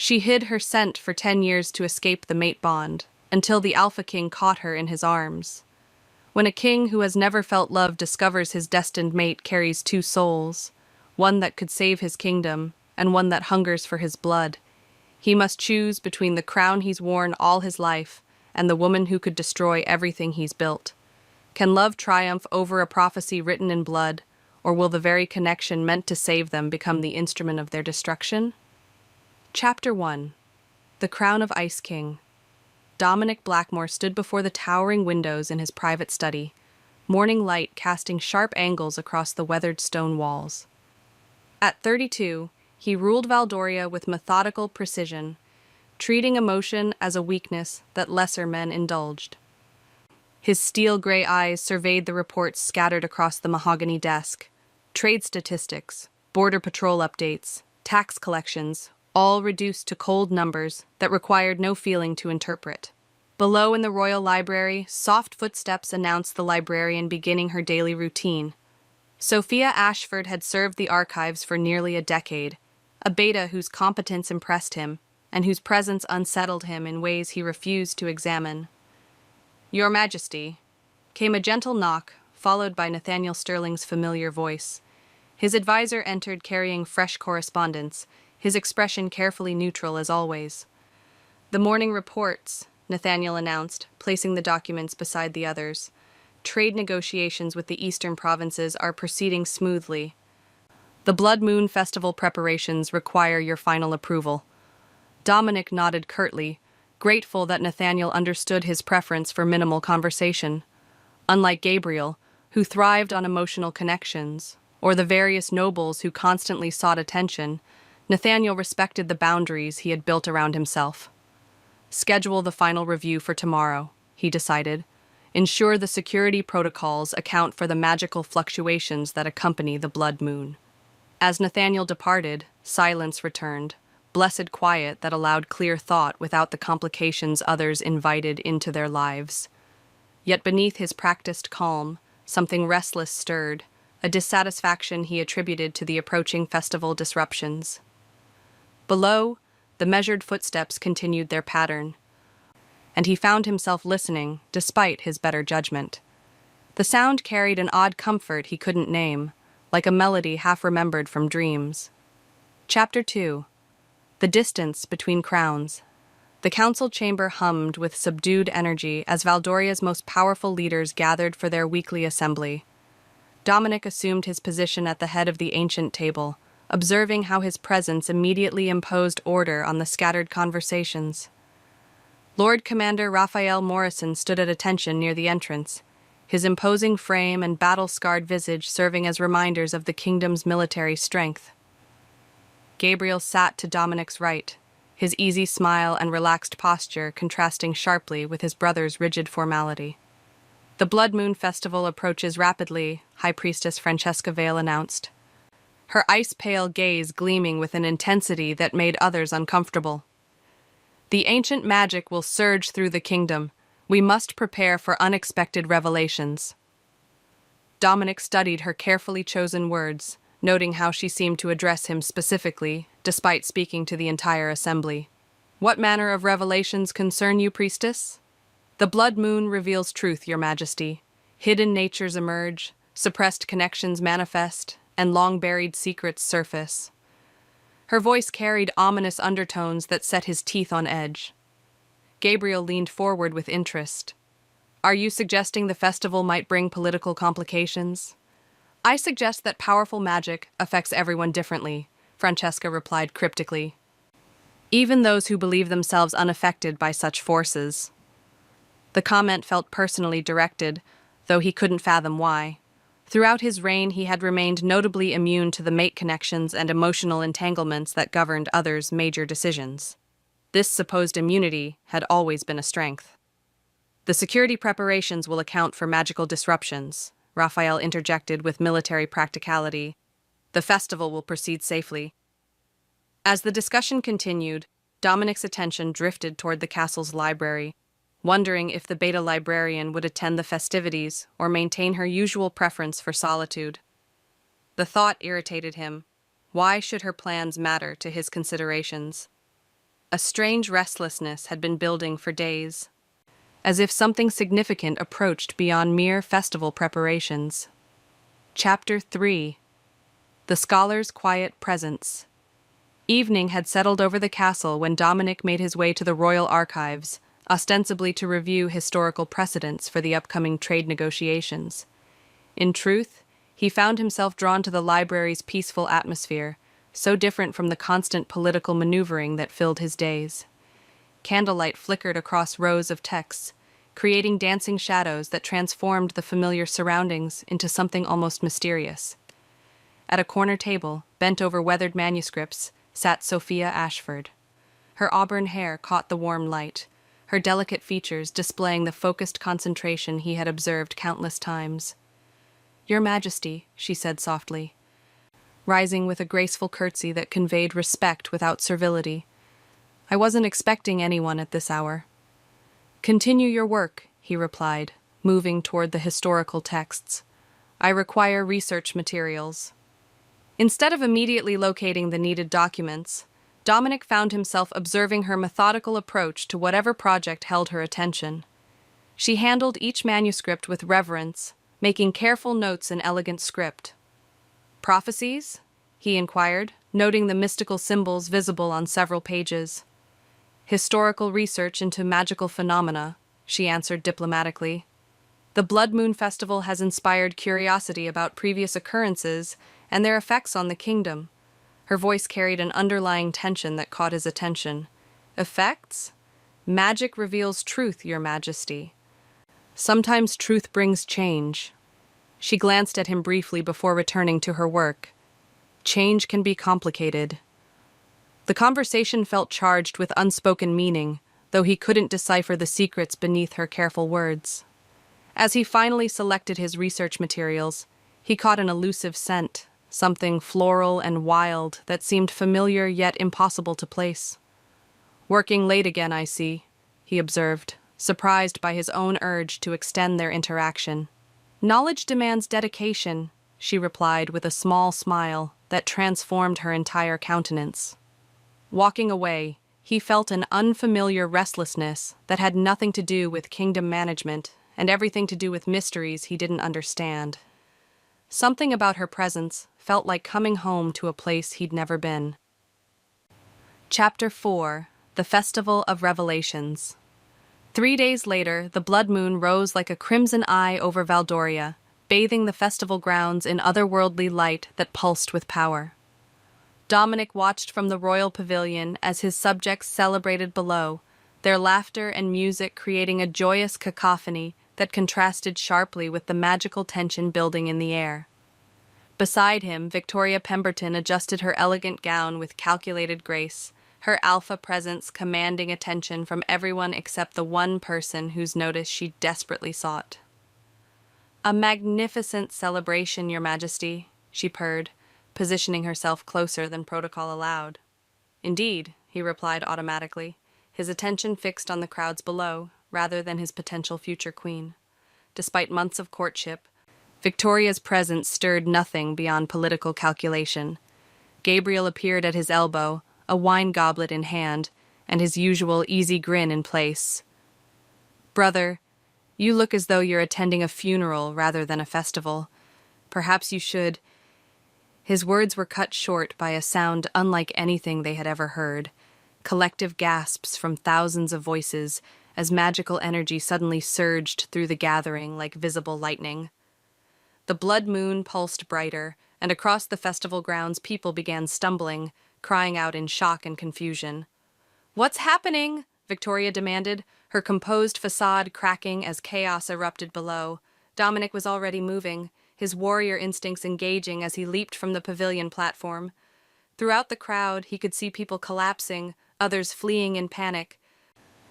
She hid her scent for 10 years to escape the mate bond, until the Alpha King caught her in his arms. When a king who has never felt love discovers his destined mate carries two souls, one that could save his kingdom and one that hungers for his blood, he must choose between the crown he's worn all his life and the woman who could destroy everything he's built. Can love triumph over a prophecy written in blood, or will the very connection meant to save them become the instrument of their destruction? Chapter 1. The Crown of Ice King. Dominic Blackmore stood before the towering windows in his private study, morning light casting sharp angles across the weathered stone walls. At 32, he ruled Valdoria with methodical precision, treating emotion as a weakness that lesser men indulged. His steel-gray eyes surveyed the reports scattered across the mahogany desk. Trade statistics, border patrol updates, tax collections, all reduced to cold numbers that required no feeling to interpret. Below in the Royal Library, soft footsteps announced the librarian beginning her daily routine. Sophia Ashford had served the archives for nearly a decade, a beta whose competence impressed him, and whose presence unsettled him in ways he refused to examine. "Your Majesty," came a gentle knock, followed by Nathaniel Sterling's familiar voice. His advisor entered carrying fresh correspondence, his expression carefully neutral as always. "The morning reports," Nathaniel announced, placing the documents beside the others. "Trade negotiations with the eastern provinces are proceeding smoothly. The Blood Moon Festival preparations require your final approval." Dominic nodded curtly, grateful that Nathaniel understood his preference for minimal conversation. Unlike Gabriel, who thrived on emotional connections, or the various nobles who constantly sought attention, Nathaniel respected the boundaries he had built around himself. "Schedule the final review for tomorrow," he decided. "Ensure the security protocols account for the magical fluctuations that accompany the blood moon." As Nathaniel departed, silence returned, blessed quiet that allowed clear thought without the complications others invited into their lives. Yet beneath his practiced calm, something restless stirred, a dissatisfaction he attributed to the approaching festival disruptions. Below, the measured footsteps continued their pattern, and he found himself listening despite his better judgment. The sound carried an odd comfort he couldn't name, like a melody half-remembered from dreams. Chapter 2. The Distance Between Crowns. The council chamber hummed with subdued energy as Valdoria's most powerful leaders gathered for their weekly assembly. Dominic assumed his position at the head of the ancient table, observing how his presence immediately imposed order on the scattered conversations. Lord Commander Raphael Morrison stood at attention near the entrance, his imposing frame and battle-scarred visage serving as reminders of the kingdom's military strength. Gabriel sat to Dominic's right, his easy smile and relaxed posture contrasting sharply with his brother's rigid formality. "The Blood Moon Festival approaches rapidly," High Priestess Francesca Vale announced, her ice-pale gaze gleaming with an intensity that made others uncomfortable. "The ancient magic will surge through the kingdom. We must prepare for unexpected revelations." Dominic studied her carefully chosen words, noting how she seemed to address him specifically, despite speaking to the entire assembly. "What manner of revelations concern you, priestess?" "The blood moon reveals truth, your majesty. Hidden natures emerge, suppressed connections manifest, and long-buried secrets surface." Her voice carried ominous undertones that set his teeth on edge. Gabriel leaned forward with interest. "Are you suggesting the festival might bring political complications?" "I suggest that powerful magic affects everyone differently," Francesca replied cryptically. "Even those who believe themselves unaffected by such forces." The comment felt personally directed, though he couldn't fathom why. Throughout his reign, he had remained notably immune to the mate connections and emotional entanglements that governed others' major decisions. This supposed immunity had always been a strength. "The security preparations will account for magical disruptions," Raphael interjected with military practicality. "The festival will proceed safely." As the discussion continued, Dominic's attention drifted toward the castle's library, wondering if the beta librarian would attend the festivities or maintain her usual preference for solitude. The thought irritated him. Why should her plans matter to his considerations? A strange restlessness had been building for days, as if something significant approached beyond mere festival preparations. Chapter 3. The Scholar's Quiet Presence. Evening had settled over the castle when Dominic made his way to the royal archives, ostensibly to review historical precedents for the upcoming trade negotiations. In truth, he found himself drawn to the library's peaceful atmosphere, so different from the constant political maneuvering that filled his days. Candlelight flickered across rows of texts, creating dancing shadows that transformed the familiar surroundings into something almost mysterious. At a corner table, bent over weathered manuscripts, sat Sophia Ashford. Her auburn hair caught the warm light, her delicate features displaying the focused concentration he had observed countless times. "Your Majesty," she said softly, rising with a graceful curtsy that conveyed respect without servility. "I wasn't expecting anyone at this hour." "Continue your work," he replied, moving toward the historical texts. "I require research materials." Instead of immediately locating the needed documents, Dominic found himself observing her methodical approach to whatever project held her attention. She handled each manuscript with reverence, making careful notes in elegant script. "Prophecies?" he inquired, noting the mystical symbols visible on several pages. "Historical research into magical phenomena," she answered diplomatically. "The Blood Moon Festival has inspired curiosity about previous occurrences and their effects on the kingdom." Her voice carried an underlying tension that caught his attention. "Effects? Magic reveals truth, Your Majesty. Sometimes truth brings change." She glanced at him briefly before returning to her work. "Change can be complicated." The conversation felt charged with unspoken meaning, though he couldn't decipher the secrets beneath her careful words. As he finally selected his research materials, he caught an elusive scent, something floral and wild that seemed familiar yet impossible to place. "Working late again, I see," he observed, surprised by his own urge to extend their interaction. "Knowledge demands dedication," she replied with a small smile that transformed her entire countenance. Walking away, he felt an unfamiliar restlessness that had nothing to do with kingdom management and everything to do with mysteries he didn't understand. Something about her presence felt like coming home to a place he'd never been. Chapter 4. The Festival of Revelations. 3 days later, the blood moon rose like a crimson eye over Valdoria, bathing the festival grounds in otherworldly light that pulsed with power. Dominic watched from the royal pavilion as his subjects celebrated below, their laughter and music creating a joyous cacophony that contrasted sharply with the magical tension building in the air. Beside him, Victoria Pemberton adjusted her elegant gown with calculated grace, her alpha presence commanding attention from everyone except the one person whose notice she desperately sought. "A magnificent celebration, Your Majesty," she purred, positioning herself closer than protocol allowed. "Indeed," he replied automatically, his attention fixed on the crowds below, rather than his potential future queen. Despite months of courtship, Victoria's presence stirred nothing beyond political calculation. Gabriel appeared at his elbow, a wine goblet in hand, and his usual easy grin in place. "Brother, you look as though you're attending a funeral rather than a festival. Perhaps you should—" His words were cut short by a sound unlike anything they had ever heard, collective gasps from thousands of voices as magical energy suddenly surged through the gathering like visible lightning. The blood moon pulsed brighter, and across the festival grounds people began stumbling, crying out in shock and confusion. "What's happening?" Victoria demanded, her composed facade cracking as chaos erupted below. Dominic was already moving, his warrior instincts engaging as he leaped from the pavilion platform. Throughout the crowd, he could see people collapsing, others fleeing in panic.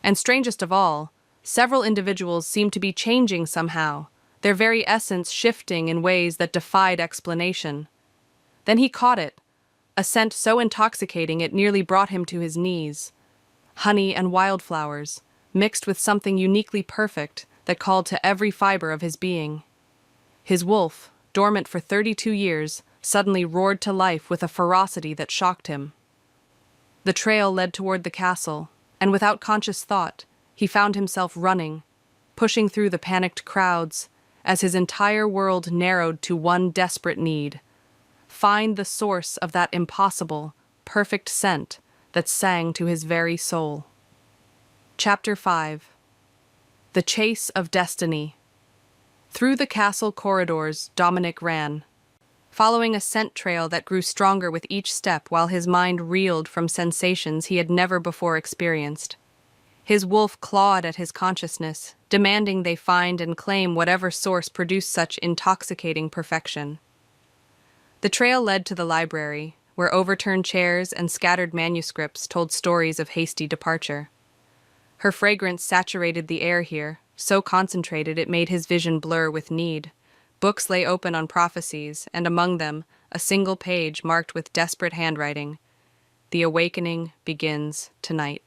And strangest of all, several individuals seemed to be changing somehow, their very essence shifting in ways that defied explanation. Then he caught it, a scent so intoxicating it nearly brought him to his knees. Honey and wildflowers, mixed with something uniquely perfect that called to every fiber of his being. His wolf, dormant for 32 years, suddenly roared to life with a ferocity that shocked him. The trail led toward the castle, and without conscious thought, he found himself running, pushing through the panicked crowds, as his entire world narrowed to one desperate need: find the source of that impossible, perfect scent that sang to his very soul. Chapter 5. The Chase of Destiny. Through the castle corridors, Dominic ran, following a scent trail that grew stronger with each step while his mind reeled from sensations he had never before experienced. His wolf clawed at his consciousness, demanding they find and claim whatever source produced such intoxicating perfection. The trail led to the library, where overturned chairs and scattered manuscripts told stories of hasty departure. Her fragrance saturated the air here, so concentrated it made his vision blur with need. Books lay open on prophecies, and among them, a single page marked with desperate handwriting: "The awakening begins tonight."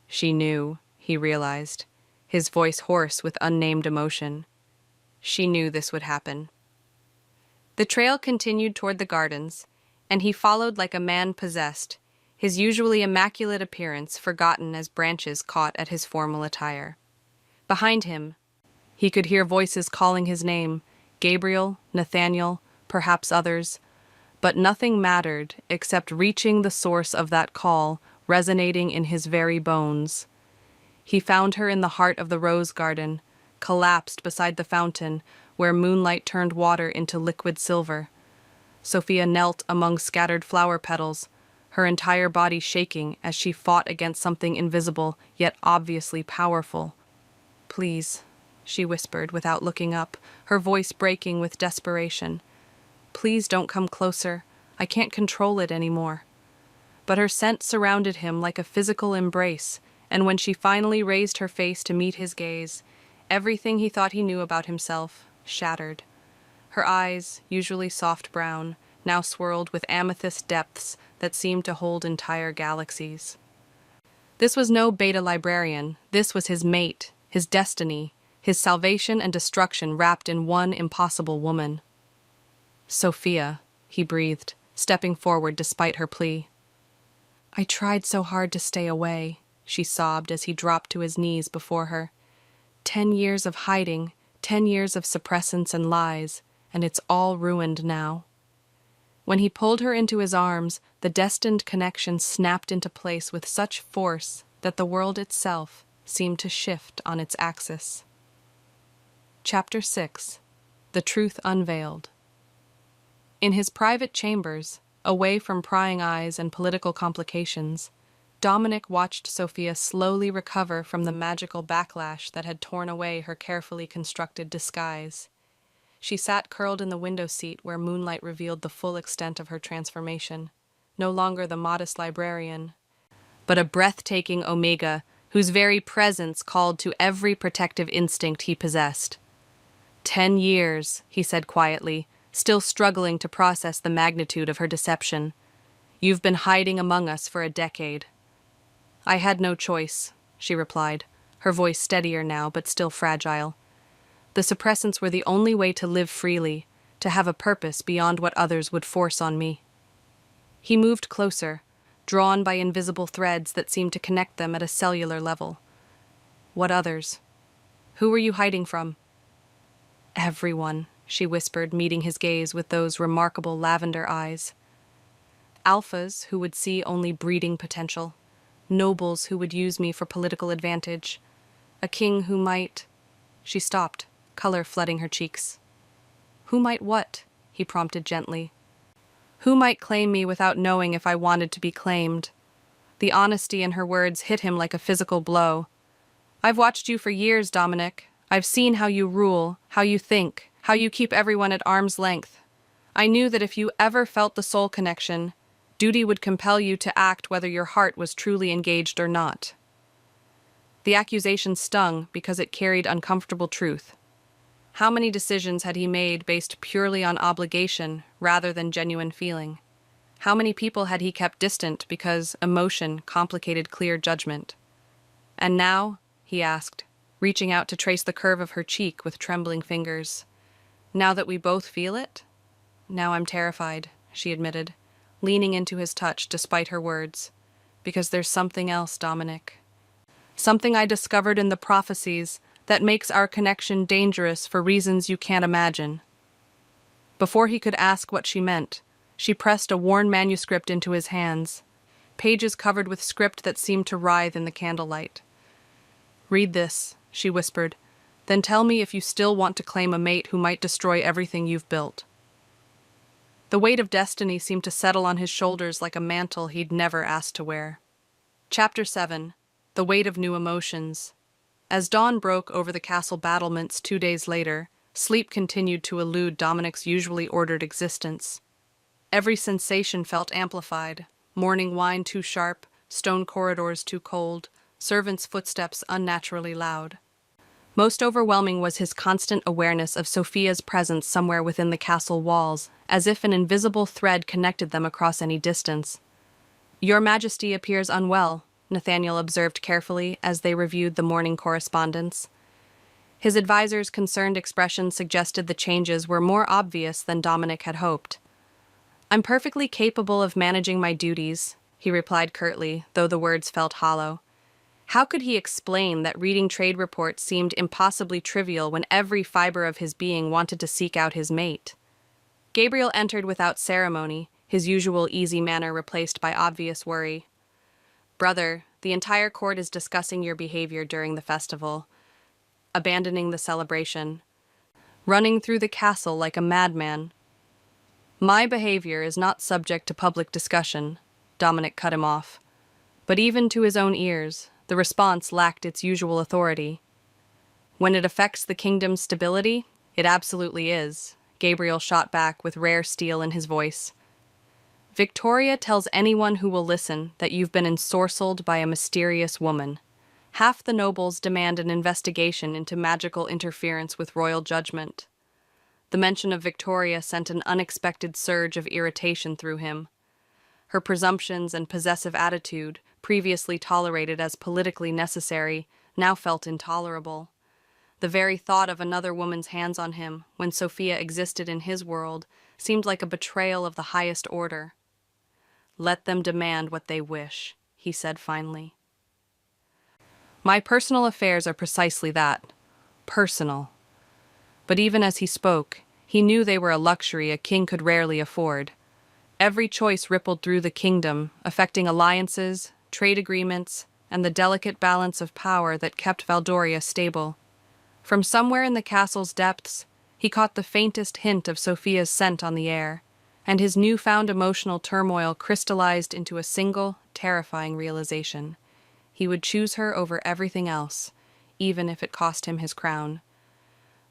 She knew, he realized, his voice hoarse with unnamed emotion. She knew this would happen. The trail continued toward the gardens, and he followed like a man possessed, his usually immaculate appearance forgotten as branches caught at his formal attire. Behind him, he could hear voices calling his name: Gabriel, Nathaniel, perhaps others, but nothing mattered except reaching the source of that call, resonating in his very bones. He found her in the heart of the rose garden, collapsed beside the fountain, where moonlight turned water into liquid silver. Sophia knelt among scattered flower petals, her entire body shaking as she fought against something invisible yet obviously powerful. "Please," she whispered without looking up, her voice breaking with desperation. "Please don't come closer. I can't control it anymore." But her scent surrounded him like a physical embrace, and when she finally raised her face to meet his gaze, everything he thought he knew about himself shattered. Her eyes, usually soft brown, now swirled with amethyst depths that seemed to hold entire galaxies. This was no beta librarian. This was his mate, his destiny, his salvation and destruction wrapped in one impossible woman. "Sophia," he breathed, stepping forward despite her plea. "I tried so hard to stay away," she sobbed as he dropped to his knees before her. 10 years of hiding, 10 years of suppressants and lies, and it's all ruined now." When he pulled her into his arms, the destined connection snapped into place with such force that the world itself seemed to shift on its axis. Chapter 6. The Truth Unveiled. In his private chambers, away from prying eyes and political complications, Dominic watched Sophia slowly recover from the magical backlash that had torn away her carefully constructed disguise. She sat curled in the window seat where moonlight revealed the full extent of her transformation, no longer the modest librarian, but a breathtaking Omega whose very presence called to every protective instinct he possessed. 10 years, he said quietly, still struggling to process the magnitude of her deception. "You've been hiding among us for a decade." "I had no choice," she replied, her voice steadier now but still fragile. "The suppressants were the only way to live freely, to have a purpose beyond what others would force on me." He moved closer, drawn by invisible threads that seemed to connect them at a cellular level. "What others? Who were you hiding from?" "Everyone," she whispered, meeting his gaze with those remarkable lavender eyes. "Alphas who would see only breeding potential. Nobles who would use me for political advantage. A king who might—" She stopped, color flooding her cheeks. "Who might what?" he prompted gently. "Who might claim me without knowing if I wanted to be claimed?" The honesty in her words hit him like a physical blow. "I've watched you for years, Dominic. I've seen how you rule, how you think, how you keep everyone at arm's length. I knew that if you ever felt the soul connection, duty would compel you to act whether your heart was truly engaged or not." The accusation stung because it carried uncomfortable truth. How many decisions had he made based purely on obligation rather than genuine feeling? How many people had he kept distant because emotion complicated clear judgment? "And now?" he asked, reaching out to trace the curve of her cheek with trembling fingers. "Now that we both feel it?" "Now I'm terrified," she admitted, leaning into his touch despite her words. Because there's something else, Dominic. Something I discovered in the prophecies that makes our connection dangerous for reasons you can't imagine. Before he could ask what she meant, she pressed a worn manuscript into his hands, pages covered with script that seemed to writhe in the candlelight. "Read this," she whispered, "then tell me if you still want to claim a mate who might destroy everything you've built." The weight of destiny seemed to settle on his shoulders like a mantle he'd never asked to wear. Chapter 7. The Weight of New Emotions. As dawn broke over the castle battlements 2 days later, sleep continued to elude Dominic's usually ordered existence. Every sensation felt amplified: morning wine too sharp, stone corridors too cold, servants' footsteps unnaturally loud. Most overwhelming was his constant awareness of Sophia's presence somewhere within the castle walls, as if an invisible thread connected them across any distance. "Your Majesty appears unwell," Nathaniel observed carefully as they reviewed the morning correspondence. His advisor's concerned expression suggested the changes were more obvious than Dominic had hoped. "I'm perfectly capable of managing my duties," he replied curtly, though the words felt hollow. How could he explain that reading trade reports seemed impossibly trivial when every fiber of his being wanted to seek out his mate? Gabriel entered without ceremony, his usual easy manner replaced by obvious worry. "Brother, the entire court is discussing your behavior during the festival. Abandoning the celebration. Running through the castle like a madman." "My behavior is not subject to public discussion," Dominic cut him off. But even to his own ears, the response lacked its usual authority. "When it affects the kingdom's stability, it absolutely is," Gabriel shot back with rare steel in his voice. "Victoria tells anyone who will listen that you've been ensorcelled by a mysterious woman. Half the nobles demand an investigation into magical interference with royal judgment." The mention of Victoria sent an unexpected surge of irritation through him. Her presumptions and possessive attitude, previously tolerated as politically necessary, now felt intolerable. The very thought of another woman's hands on him, when Sophia existed in his world, seemed like a betrayal of the highest order. "Let them demand what they wish," he said finally. "My personal affairs are precisely that. Personal." But even as he spoke, he knew they were a luxury a king could rarely afford. Every choice rippled through the kingdom, affecting alliances, trade agreements, and the delicate balance of power that kept Valdoria stable. From somewhere in the castle's depths, he caught the faintest hint of Sophia's scent on the air, and his newfound emotional turmoil crystallized into a single, terrifying realization. He would choose her over everything else, even if it cost him his crown.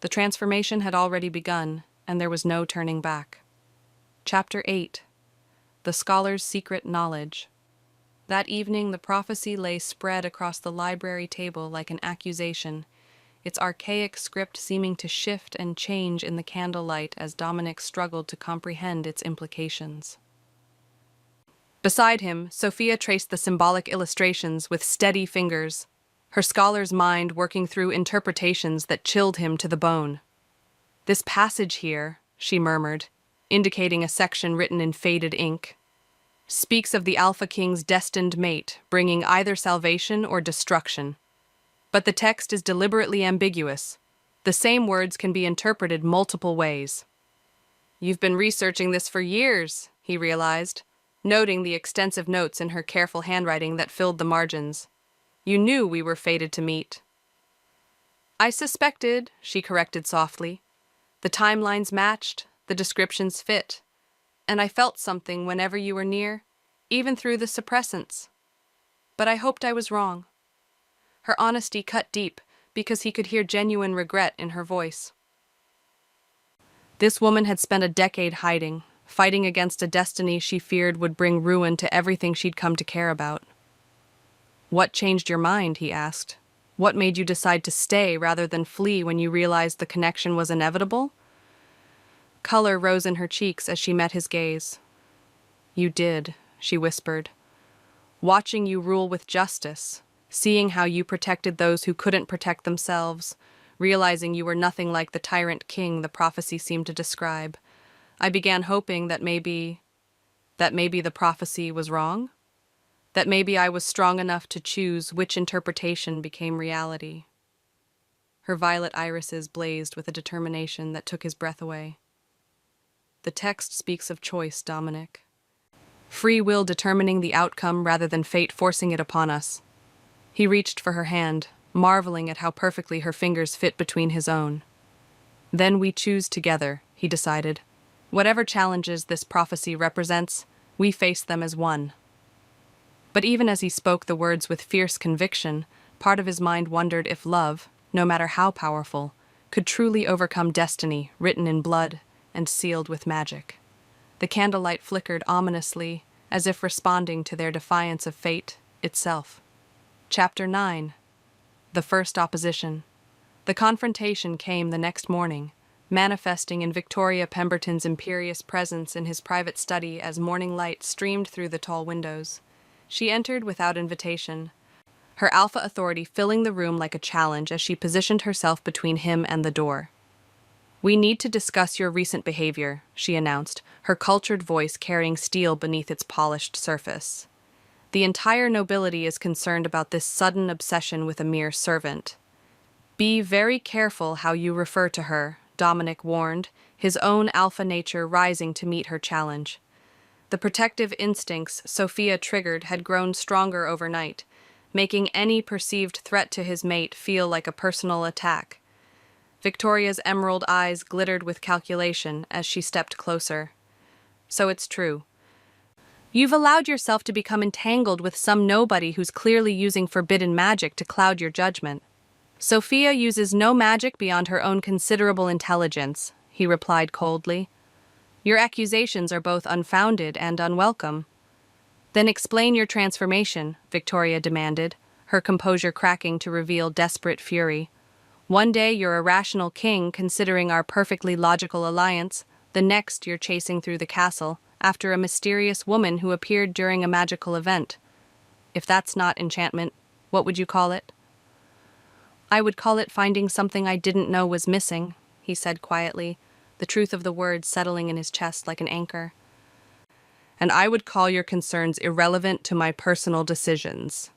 The transformation had already begun, and there was no turning back. Chapter 8. The Scholar's Secret Knowledge. That evening the prophecy lay spread across the library table like an accusation, its archaic script seeming to shift and change in the candlelight as Dominic struggled to comprehend its implications. Beside him, Sophia traced the symbolic illustrations with steady fingers, her scholar's mind working through interpretations that chilled him to the bone. "This passage here," she murmured, indicating a section written in faded ink, "speaks of the Alpha King's destined mate, bringing either salvation or destruction. But the text is deliberately ambiguous. The same words can be interpreted multiple ways." "You've been researching this for years," he realized, noting the extensive notes in her careful handwriting that filled the margins. "You knew we were fated to meet." "I suspected," she corrected softly. "The timelines matched, the descriptions fit, and I felt something whenever you were near, even through the suppressants. But I hoped I was wrong." Her honesty cut deep because he could hear genuine regret in her voice. This woman had spent a decade hiding, fighting against a destiny she feared would bring ruin to everything she'd come to care about. "What changed your mind?" he asked. "What made you decide to stay rather than flee when you realized the connection was inevitable?" Color rose in her cheeks as she met his gaze. "You did," she whispered. "Watching you rule with justice, seeing how you protected those who couldn't protect themselves, realizing you were nothing like the tyrant king the prophecy seemed to describe, I began hoping that maybe the prophecy was wrong." that maybe I was strong enough to choose which interpretation became reality. Her violet irises blazed with a determination that took his breath away. The text speaks of choice, Dominic. Free will determining the outcome rather than fate forcing it upon us. He reached for her hand, marveling at how perfectly her fingers fit between his own. Then we choose together, he decided. Whatever challenges this prophecy represents, we face them as one. But even as he spoke the words with fierce conviction, part of his mind wondered if love, no matter how powerful, could truly overcome destiny written in blood and sealed with magic. The candlelight flickered ominously, as if responding to their defiance of fate itself. Chapter 9. The First Opposition. The confrontation came the next morning, manifesting in Victoria Pemberton's imperious presence in his private study as morning light streamed through the tall windows. She entered without invitation, her alpha authority filling the room like a challenge as she positioned herself between him and the door. "We need to discuss your recent behavior," she announced, her cultured voice carrying steel beneath its polished surface. "The entire nobility is concerned about this sudden obsession with a mere servant." "Be very careful how you refer to her," Dominic warned, his own alpha nature rising to meet her challenge. The protective instincts Sophia triggered had grown stronger overnight, making any perceived threat to his mate feel like a personal attack. Victoria's emerald eyes glittered with calculation as she stepped closer. "So it's true. You've allowed yourself to become entangled with some nobody who's clearly using forbidden magic to cloud your judgment." "Sophia uses no magic beyond her own considerable intelligence," he replied coldly. "Your accusations are both unfounded and unwelcome." "Then explain your transformation," Victoria demanded, her composure cracking to reveal desperate fury. "One day you're a rational king considering our perfectly logical alliance, the next you're chasing through the castle after a mysterious woman who appeared during a magical event. If that's not enchantment, what would you call it?" "I would call it finding something I didn't know was missing," he said quietly, the truth of the words settling in his chest like an anchor. "And I would call your concerns irrelevant to my personal decisions."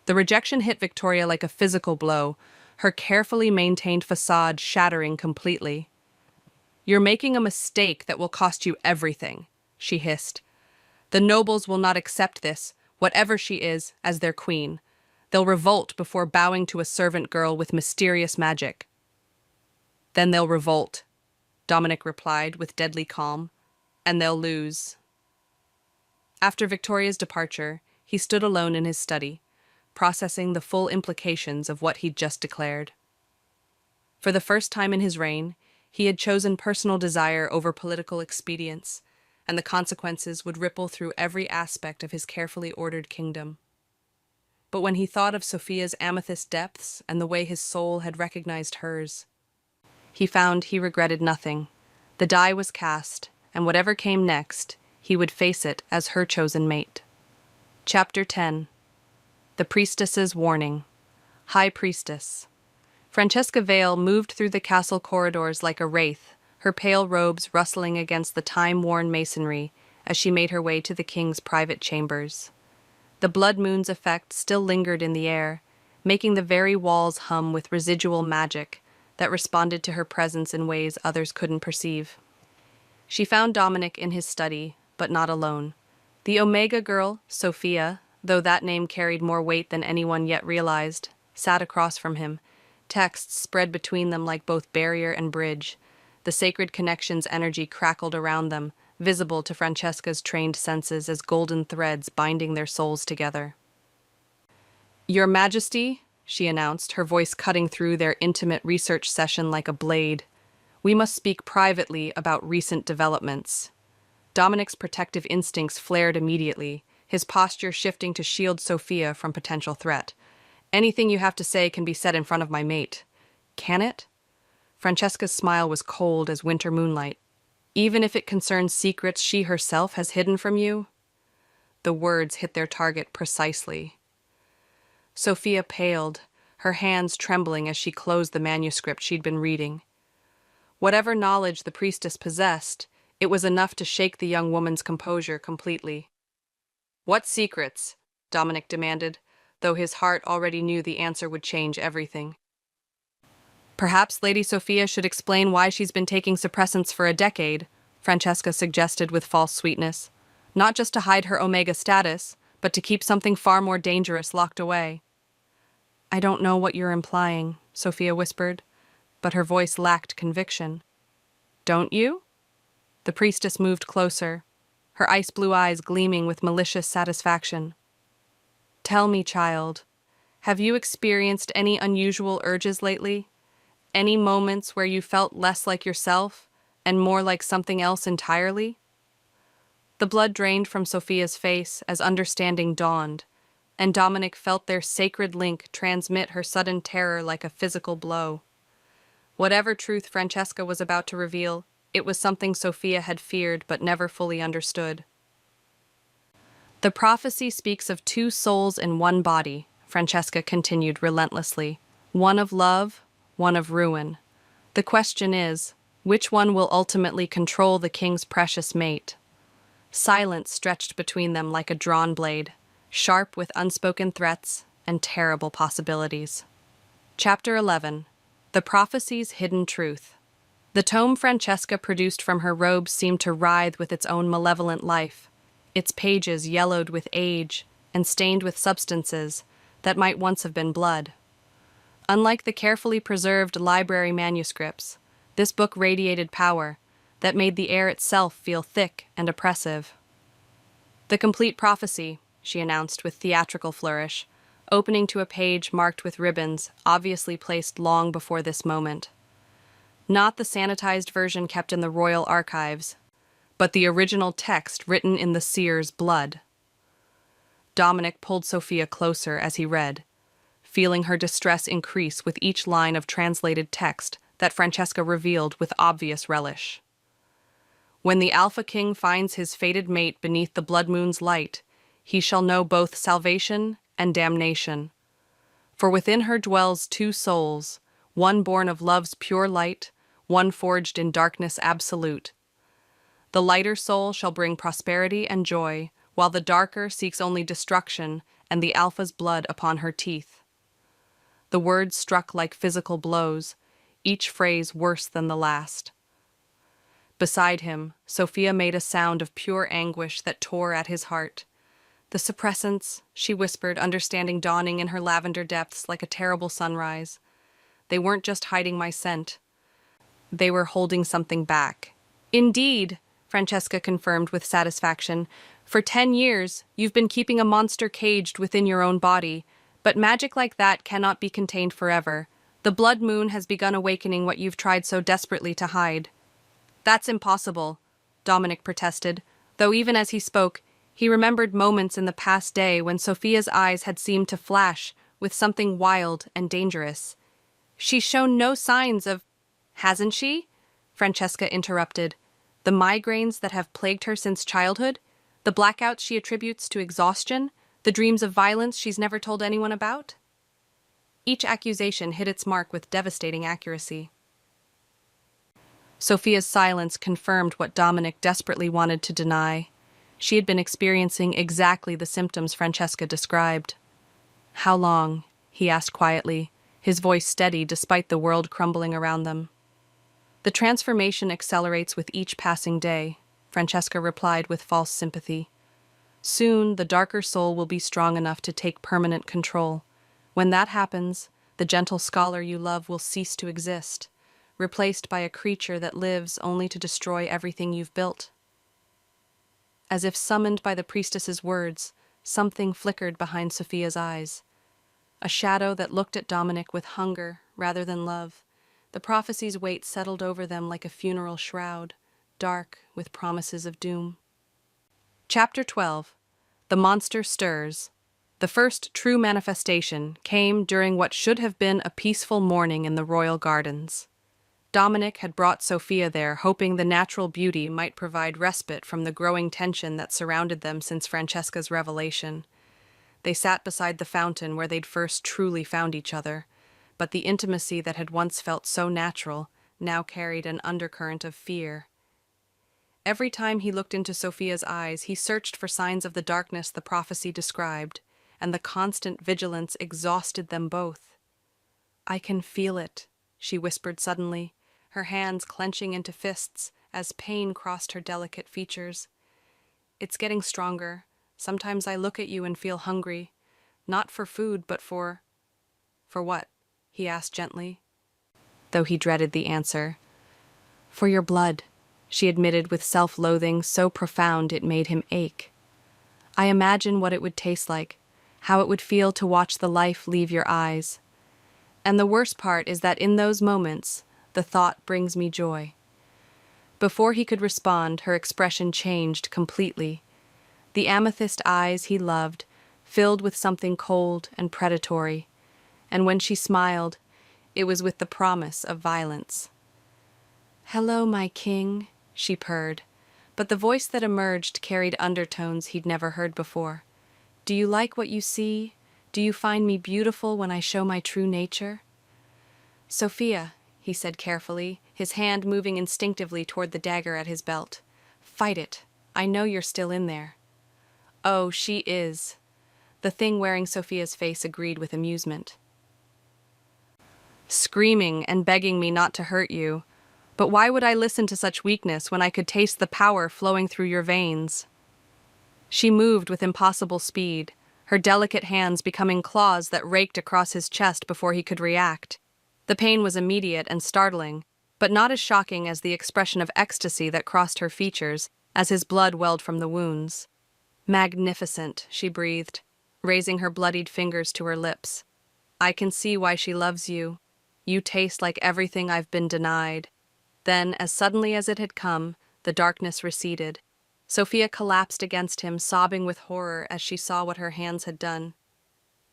The rejection hit Victoria like a physical blow, her carefully maintained facade shattering completely. "You're making a mistake that will cost you everything," she hissed. "The nobles will not accept this, whatever she is, as their queen. They'll revolt before bowing to a servant girl with mysterious magic." "Then they'll revolt," Dominic replied with deadly calm, "and they'll lose." After Victoria's departure, he stood alone in his study, processing the full implications of what he'd just declared. For the first time in his reign, he had chosen personal desire over political expedience, and the consequences would ripple through every aspect of his carefully ordered kingdom. But when he thought of Sophia's amethyst depths and the way his soul had recognized hers, he found he regretted nothing. The die was cast, and whatever came next, he would face it as her chosen mate. Chapter 10. The Priestess's Warning. High Priestess. Francesca Vale moved through the castle corridors like a wraith, her pale robes rustling against the time-worn masonry as she made her way to the king's private chambers. The blood moon's effect still lingered in the air, making the very walls hum with residual magic that responded to her presence in ways others couldn't perceive. She found Dominic in his study, but not alone. The Omega girl, Sophia, though that name carried more weight than anyone yet realized, sat across from him, texts spread between them like both barrier and bridge. The sacred connection's energy crackled around them, visible to Francesca's trained senses as golden threads binding their souls together. "Your Majesty," she announced, her voice cutting through their intimate research session like a blade, "we must speak privately about recent developments." Dominic's protective instincts flared immediately, his posture shifting to shield Sophia from potential threat. "Anything you have to say can be said in front of my mate." "Can it?" Francesca's smile was cold as winter moonlight. "Even if it concerns secrets she herself has hidden from you?" The words hit their target precisely. Sophia paled, her hands trembling as she closed the manuscript she'd been reading. Whatever knowledge the priestess possessed, it was enough to shake the young woman's composure completely. "What secrets?" Dominic demanded, though his heart already knew the answer would change everything. Perhaps Lady Sophia should explain why she's been taking suppressants for a decade, Francesca suggested with false sweetness. Not just to hide her Omega status, but to keep something far more dangerous locked away. I don't know what you're implying, Sophia whispered, but her voice lacked conviction. Don't you? The priestess moved closer, her ice-blue eyes gleaming with malicious satisfaction. Tell me, child, have you experienced any unusual urges lately? Any moments where you felt less like yourself and more like something else entirely? The blood drained from Sophia's face as understanding dawned, and Dominic felt their sacred link transmit her sudden terror like a physical blow. Whatever truth Francesca was about to reveal, it was something Sophia had feared but never fully understood. The prophecy speaks of two souls in one body, Francesca continued relentlessly, one of love, one of ruin. The question is, which one will ultimately control the king's precious mate? Silence stretched between them like a drawn blade, sharp with unspoken threats and terrible possibilities. Chapter 11. The Prophecy's Hidden Truth. The tome Francesca produced from her robes seemed to writhe with its own malevolent life, its pages yellowed with age and stained with substances that might once have been blood. Unlike the carefully preserved library manuscripts, this book radiated power that made the air itself feel thick and oppressive. The complete prophecy, she announced with theatrical flourish, opening to a page marked with ribbons obviously placed long before this moment. Not the sanitized version kept in the royal archives, but the original text written in the seer's blood. Dominic pulled Sophia closer as he read, feeling her distress increase with each line of translated text that Francesca revealed with obvious relish. When the Alpha King finds his fated mate beneath the blood moon's light, he shall know both salvation and damnation. For within her dwells two souls, one born of love's pure light, one forged in darkness absolute. The lighter soul shall bring prosperity and joy, while the darker seeks only destruction and the Alpha's blood upon her teeth. The words struck like physical blows, each phrase worse than the last. Beside him, Sophia made a sound of pure anguish that tore at his heart. The suppressants, she whispered, understanding dawning in her lavender depths like a terrible sunrise. They weren't just hiding my scent. They were holding something back. Indeed, Francesca confirmed with satisfaction. For 10 years, you've been keeping a monster caged within your own body, but magic like that cannot be contained forever. The blood moon has begun awakening what you've tried so desperately to hide. That's impossible, Dominic protested, though even as he spoke, he remembered moments in the past day when Sophia's eyes had seemed to flash with something wild and dangerous. She's shown no signs of... Hasn't she? Francesca interrupted. The migraines that have plagued her since childhood? The blackouts she attributes to exhaustion? The dreams of violence she's never told anyone about? Each accusation hit its mark with devastating accuracy. Sophia's silence confirmed what Dominic desperately wanted to deny. She had been experiencing exactly the symptoms Francesca described. How long? He asked quietly, his voice steady despite the world crumbling around them. The transformation accelerates with each passing day, Francesca replied with false sympathy. Soon, the darker soul will be strong enough to take permanent control. When that happens, the gentle scholar you love will cease to exist, replaced by a creature that lives only to destroy everything you've built. As if summoned by the priestess's words, something flickered behind Sophia's eyes. A shadow that looked at Dominic with hunger rather than love. The prophecy's weight settled over them like a funeral shroud, dark with promises of doom. Chapter 12. The Monster Stirs. The first true manifestation came during what should have been a peaceful morning in the royal gardens. Dominic had brought Sophia there, hoping the natural beauty might provide respite from the growing tension that surrounded them since Francesca's revelation. They sat beside the fountain where they'd first truly found each other, but the intimacy that had once felt so natural now carried an undercurrent of fear. Every time he looked into Sophia's eyes, he searched for signs of the darkness the prophecy described, and the constant vigilance exhausted them both. "I can feel it," she whispered suddenly, her hands clenching into fists as pain crossed her delicate features. "It's getting stronger. Sometimes I look at you and feel hungry, not for food, but for—" "For what?" he asked gently, though he dreaded the answer. "For your blood," she admitted with self-loathing so profound it made him ache. "I imagine what it would taste like, how it would feel to watch the life leave your eyes. And the worst part is that in those moments, the thought brings me joy." Before he could respond, her expression changed completely. The amethyst eyes he loved filled with something cold and predatory, and when she smiled, it was with the promise of violence. "Hello, my king," she purred, but the voice that emerged carried undertones he'd never heard before. "Do you like what you see? Do you find me beautiful when I show my true nature?" "Sophia," he said carefully, his hand moving instinctively toward the dagger at his belt. "Fight it. I know you're still in there." "Oh, she is." The thing wearing Sophia's face agreed with amusement. "Screaming and begging me not to hurt you. But why would I listen to such weakness when I could taste the power flowing through your veins?" She moved with impossible speed, her delicate hands becoming claws that raked across his chest before he could react. The pain was immediate and startling, but not as shocking as the expression of ecstasy that crossed her features as his blood welled from the wounds. "Magnificent," she breathed, raising her bloodied fingers to her lips. "I can see why she loves you. You taste like everything I've been denied." Then, as suddenly as it had come, the darkness receded. Sophia collapsed against him, sobbing with horror as she saw what her hands had done.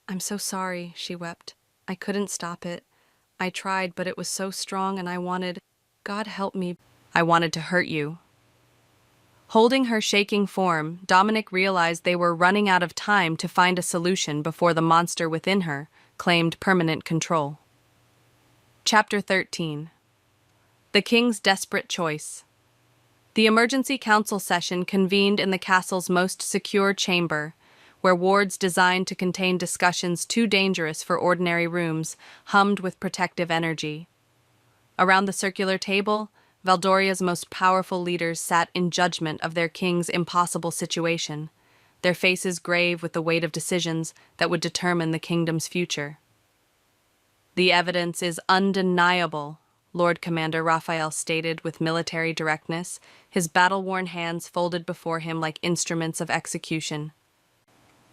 "I'm so sorry," she wept. "I couldn't stop it. I tried, but it was so strong and I wanted— God help me— I wanted to hurt you." Holding her shaking form, Dominic realized they were running out of time to find a solution before the monster within her claimed permanent control. Chapter 13. The King's Desperate Choice. The emergency council session convened in the castle's most secure chamber, where wards designed to contain discussions too dangerous for ordinary rooms hummed with protective energy. Around the circular table, Valdoria's most powerful leaders sat in judgment of their king's impossible situation, their faces grave with the weight of decisions that would determine the kingdom's future. "The evidence is undeniable," Lord Commander Raphael stated with military directness, his battle-worn hands folded before him like instruments of execution.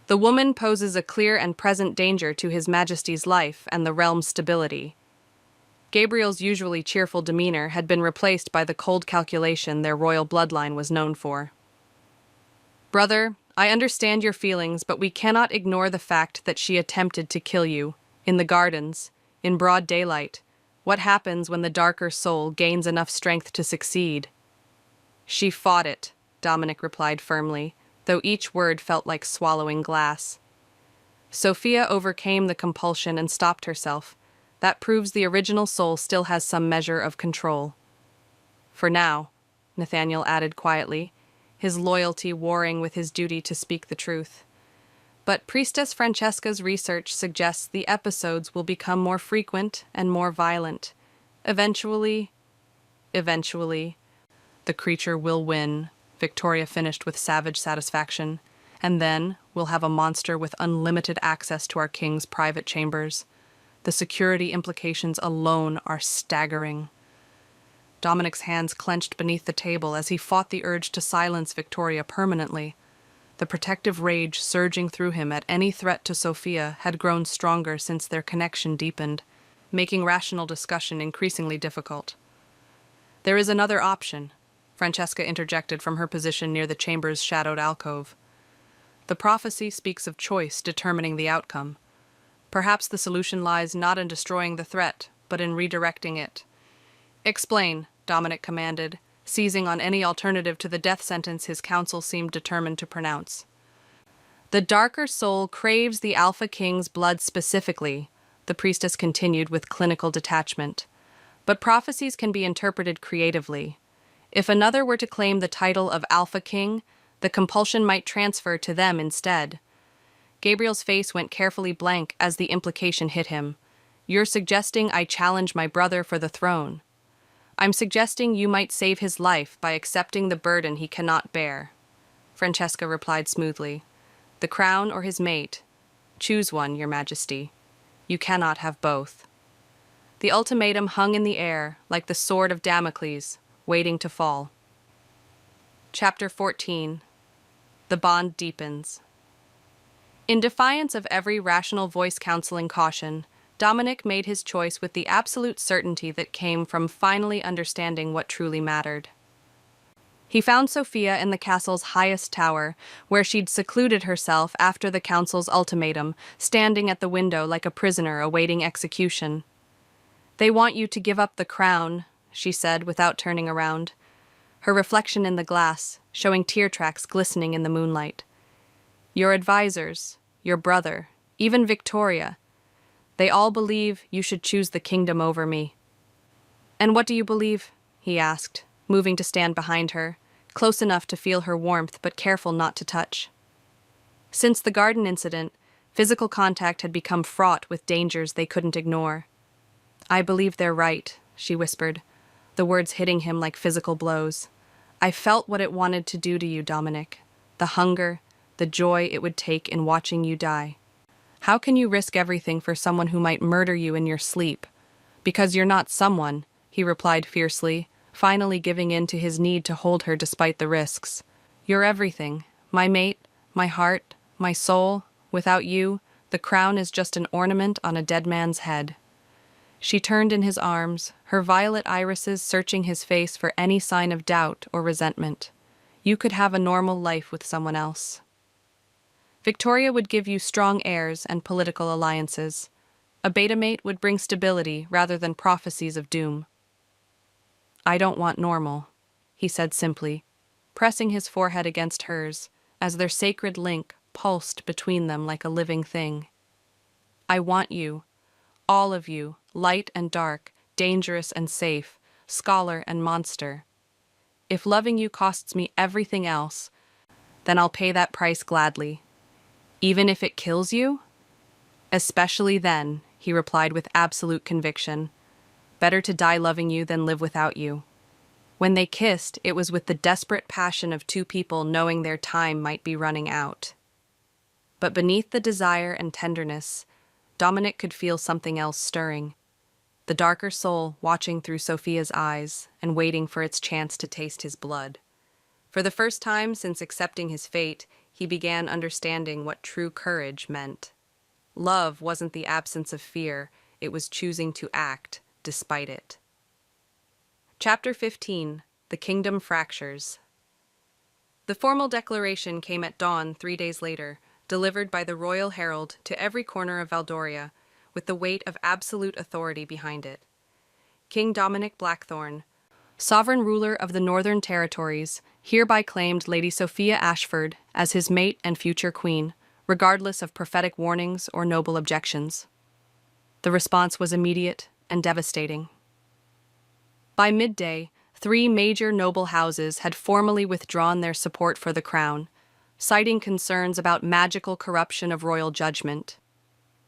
"The woman poses a clear and present danger to His Majesty's life and the realm's stability." Gabriel's usually cheerful demeanor had been replaced by the cold calculation their royal bloodline was known for. "Brother, I understand your feelings, but we cannot ignore the fact that she attempted to kill you, in the gardens, in broad daylight. What happens when the darker soul gains enough strength to succeed?" "She fought it," Dominic replied firmly, though each word felt like swallowing glass. "Sophia overcame the compulsion and stopped herself. That proves the original soul still has some measure of control." "For now," Nathaniel added quietly, his loyalty warring with his duty to speak the truth. "But Priestess Francesca's research suggests the episodes will become more frequent and more violent. Eventually, the creature will win," Victoria finished with savage satisfaction. "And then we'll have a monster with unlimited access to our king's private chambers. The security implications alone are staggering." Dominic's hands clenched beneath the table as he fought the urge to silence Victoria permanently. The protective rage surging through him at any threat to Sophia had grown stronger since their connection deepened, making rational discussion increasingly difficult. "There is another option," Francesca interjected from her position near the chamber's shadowed alcove. "The prophecy speaks of choice determining the outcome. Perhaps the solution lies not in destroying the threat, but in redirecting it." "Explain," Dominic commanded, seizing on any alternative to the death sentence his council seemed determined to pronounce. "The darker soul craves the Alpha King's blood specifically," the priestess continued with clinical detachment. "But prophecies can be interpreted creatively. If another were to claim the title of Alpha King, the compulsion might transfer to them instead. Gabriel's face went carefully blank as the implication hit him. You're suggesting I challenge my brother for the throne. I'm suggesting you might save his life by accepting the burden he cannot bear. Francesca replied smoothly. The crown or his mate? Choose one, Your Majesty. You cannot have both. The ultimatum hung in the air like the sword of Damocles, waiting to fall. Chapter 14. The bond deepens. In defiance of every rational voice counseling caution, Dominic made his choice with the absolute certainty that came from finally understanding what truly mattered. He found Sophia in the castle's highest tower, where she'd secluded herself after the council's ultimatum, standing at the window like a prisoner awaiting execution. They want you to give up the crown, she said without turning around, her reflection in the glass, showing tear tracks glistening in the moonlight. Your advisors, your brother, even Victoria, they all believe you should choose the kingdom over me. And what do you believe? He asked, moving to stand behind her, close enough to feel her warmth but careful not to touch. Since the garden incident, physical contact had become fraught with dangers they couldn't ignore. I believe they're right, she whispered, the words hitting him like physical blows. I felt what it wanted to do to you, Dominic. The hunger, the joy it would take in watching you die. How can you risk everything for someone who might murder you in your sleep? Because you're not someone, he replied fiercely, finally giving in to his need to hold her despite the risks. You're everything, my mate, my heart, my soul. Without you, the crown is just an ornament on a dead man's head. She turned in his arms, her violet irises searching his face for any sign of doubt or resentment. You could have a normal life with someone else. Victoria would give you strong heirs and political alliances. A beta mate would bring stability rather than prophecies of doom. I don't want normal, he said simply, pressing his forehead against hers as their sacred link pulsed between them like a living thing. I want you, all of you, light and dark, dangerous and safe, scholar and monster. If loving you costs me everything else, then I'll pay that price gladly. Even if it kills you? Especially then, he replied with absolute conviction. Better to die loving you than live without you. When they kissed, it was with the desperate passion of two people knowing their time might be running out. But beneath the desire and tenderness, Dominic could feel something else stirring. The darker soul watching through Sophia's eyes and waiting for its chance to taste his blood. For the first time since accepting his fate, he began understanding what true courage meant. Love wasn't the absence of fear, it was choosing to act despite it. Chapter 15. The Kingdom Fractures. The formal declaration came at dawn 3 days later, delivered by the royal herald to every corner of Valdoria, with the weight of absolute authority behind it. King Dominic Blackthorne, sovereign ruler of the Northern Territories, hereby claimed Lady Sophia Ashford as his mate and future queen, regardless of prophetic warnings or noble objections. The response was immediate and devastating. By midday, 3 major noble houses had formally withdrawn their support for the crown, citing concerns about magical corruption of royal judgment.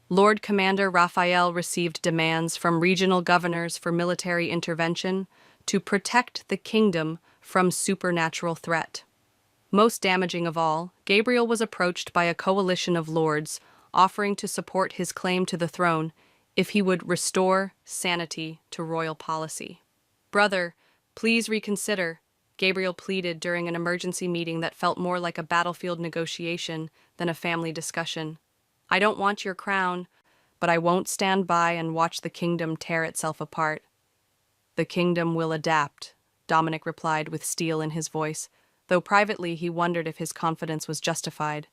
Lord Commander Raphael received demands from regional governors for military intervention to protect the kingdom from supernatural threat. Most damaging of all, Gabriel was approached by a coalition of lords offering to support his claim to the throne if he would restore sanity to royal policy. Brother, please reconsider, Gabriel pleaded during an emergency meeting that felt more like a battlefield negotiation than a family discussion. I don't want your crown, but I won't stand by and watch the kingdom tear itself apart. The kingdom will adapt, Dominic replied with steel in his voice, though privately he wondered if his confidence was justified.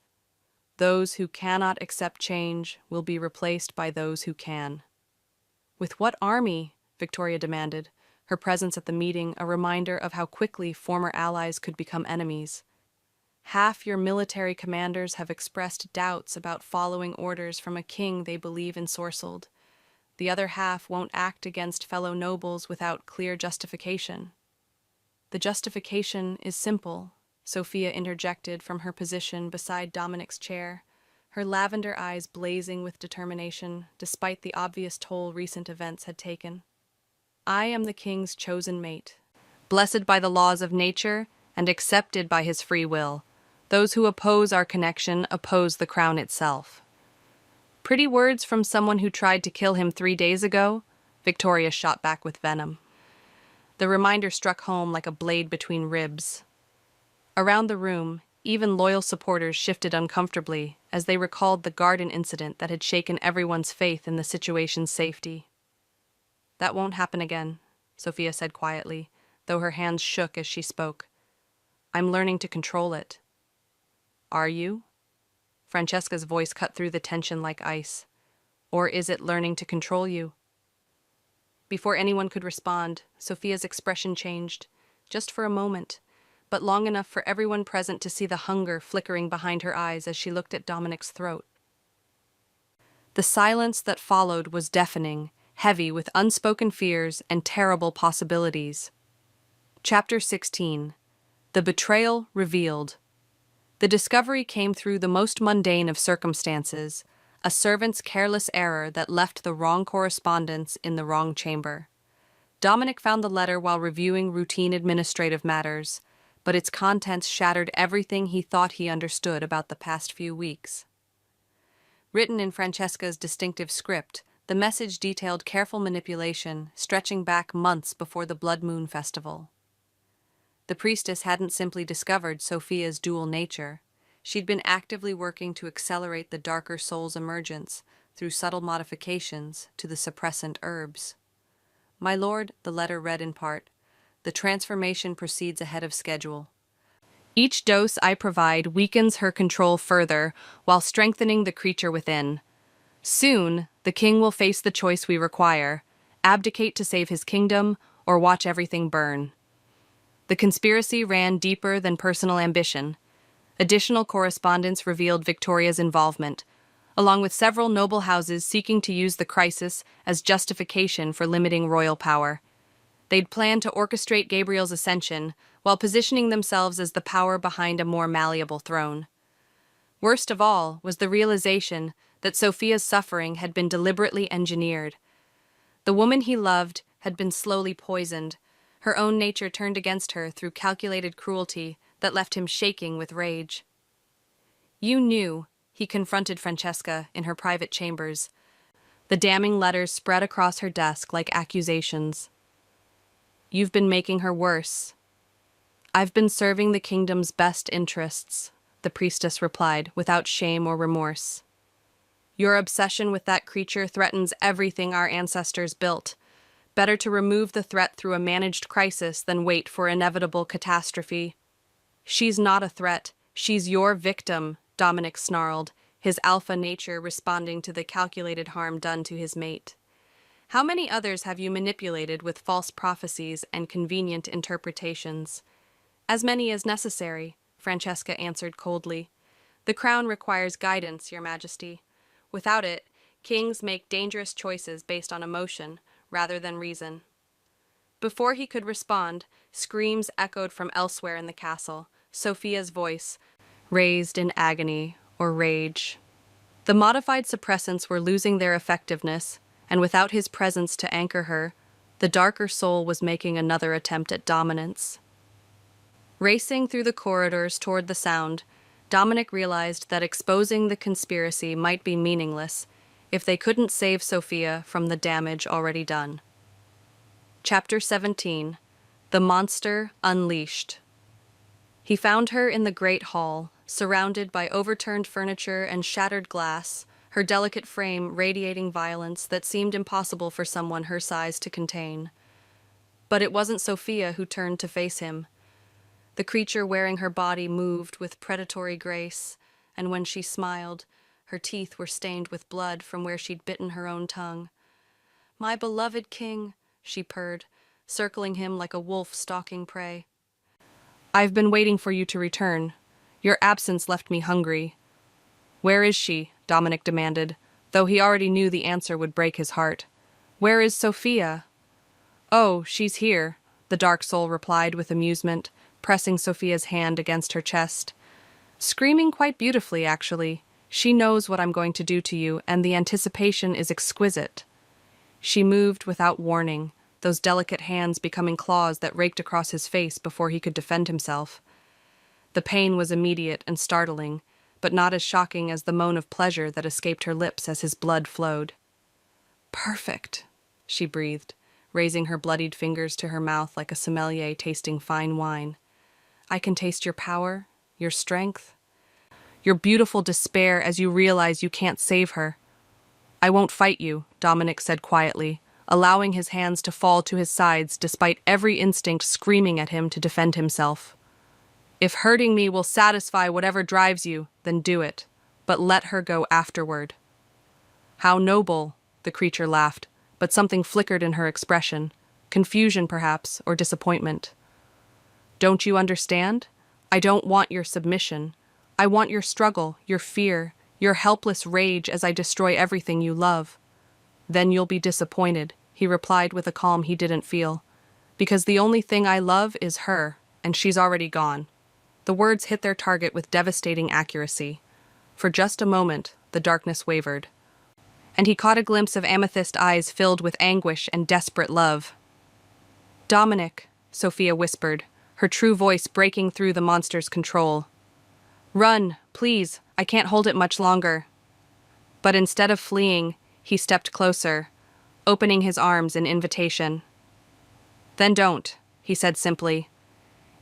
Those who cannot accept change will be replaced by those who can. With what army? Victoria demanded, her presence at the meeting a reminder of how quickly former allies could become enemies. Half your military commanders have expressed doubts about following orders from a king they believe ensorcelled. The other half won't act against fellow nobles without clear justification. The justification is simple, Sophia interjected from her position beside Dominic's chair, her lavender eyes blazing with determination, despite the obvious toll recent events had taken. I am the king's chosen mate, blessed by the laws of nature and accepted by his free will. Those who oppose our connection oppose the crown itself. Pretty words from someone who tried to kill him 3 days ago? Victoria shot back with venom. The reminder struck home like a blade between ribs. Around the room, even loyal supporters shifted uncomfortably as they recalled the garden incident that had shaken everyone's faith in the situation's safety. That won't happen again, Sophia said quietly, though her hands shook as she spoke. I'm learning to control it. Are you? Francesca's voice cut through the tension like ice. Or is it learning to control you? Before anyone could respond, Sophia's expression changed, just for a moment, but long enough for everyone present to see the hunger flickering behind her eyes as she looked at Dominic's throat. The silence that followed was deafening, heavy with unspoken fears and terrible possibilities. Chapter 16. The Betrayal Revealed. The discovery came through the most mundane of circumstances, a servant's careless error that left the wrong correspondence in the wrong chamber. Dominic found the letter while reviewing routine administrative matters, but its contents shattered everything he thought he understood about the past few weeks. Written in Francesca's distinctive script, the message detailed careful manipulation stretching back months before the Blood Moon Festival. The priestess hadn't simply discovered Sophia's dual nature. She'd been actively working to accelerate the darker soul's emergence through subtle modifications to the suppressant herbs. My lord, the letter read in part, the transformation proceeds ahead of schedule. Each dose I provide weakens her control further while strengthening the creature within. Soon, the king will face the choice we require, abdicate to save his kingdom or watch everything burn. The conspiracy ran deeper than personal ambition. Additional correspondence revealed Victoria's involvement, along with several noble houses seeking to use the crisis as justification for limiting royal power. They'd planned to orchestrate Gabriel's ascension while positioning themselves as the power behind a more malleable throne. Worst of all was the realization that Sophia's suffering had been deliberately engineered. The woman he loved had been slowly poisoned, her own nature turned against her through calculated cruelty that left him shaking with rage. You knew, he confronted Francesca in her private chambers. The damning letters spread across her desk like accusations. You've been making her worse. I've been serving the kingdom's best interests, the priestess replied, without shame or remorse. Your obsession with that creature threatens everything our ancestors built. Better to remove the threat through a managed crisis than wait for inevitable catastrophe. She's not a threat. She's your victim, Dominic snarled, his alpha nature responding to the calculated harm done to his mate. How many others have you manipulated with false prophecies and convenient interpretations? As many as necessary, Francesca answered coldly. The crown requires guidance, Your Majesty. Without it, kings make dangerous choices based on emotion rather than reason. Before he could respond, screams echoed from elsewhere in the castle, Sophia's voice, raised in agony or rage. The modified suppressants were losing their effectiveness, and without his presence to anchor her, the darker soul was making another attempt at dominance. Racing through the corridors toward the sound, Dominic realized that exposing the conspiracy might be meaningless if they couldn't save Sophia from the damage already done. Chapter 17. The Monster Unleashed. He found her in the great hall, surrounded by overturned furniture and shattered glass, her delicate frame radiating violence that seemed impossible for someone her size to contain. But it wasn't Sophia who turned to face him. The creature wearing her body moved with predatory grace, and when she smiled, her teeth were stained with blood from where she'd bitten her own tongue. "My beloved king," she purred, circling him like a wolf stalking prey. "I've been waiting for you to return. Your absence left me hungry." "Where is she?" Dominic demanded, though he already knew the answer would break his heart. "Where is Sophia?" "Oh, she's here," the dark soul replied with amusement, pressing Sophia's hand against her chest. "Screaming quite beautifully, actually. She knows what I'm going to do to you, and the anticipation is exquisite. She moved without warning, those delicate hands becoming claws that raked across his face before he could defend himself. The pain was immediate and startling, but not as shocking as the moan of pleasure that escaped her lips as his blood flowed. "Perfect," she breathed, raising her bloodied fingers to her mouth like a sommelier tasting fine wine. "I can taste your power, your strength, your beautiful despair as you realize you can't save her." "I won't fight you," Dominic said quietly, allowing his hands to fall to his sides despite every instinct screaming at him to defend himself. "If hurting me will satisfy whatever drives you, then do it, but let her go afterward." "How noble," the creature laughed, but something flickered in her expression, confusion perhaps, or disappointment. "Don't you understand? I don't want your submission. I want your struggle, your fear, your helpless rage as I destroy everything you love." "Then you'll be disappointed," he replied with a calm he didn't feel, "because the only thing I love is her, and she's already gone." The words hit their target with devastating accuracy. For just a moment, the darkness wavered, and he caught a glimpse of amethyst eyes filled with anguish and desperate love. "Dominic," Sophia whispered, her true voice breaking through the monster's control. "Run, please, I can't hold it much longer." But instead of fleeing, he stepped closer, opening his arms in invitation. "Then don't," he said simply.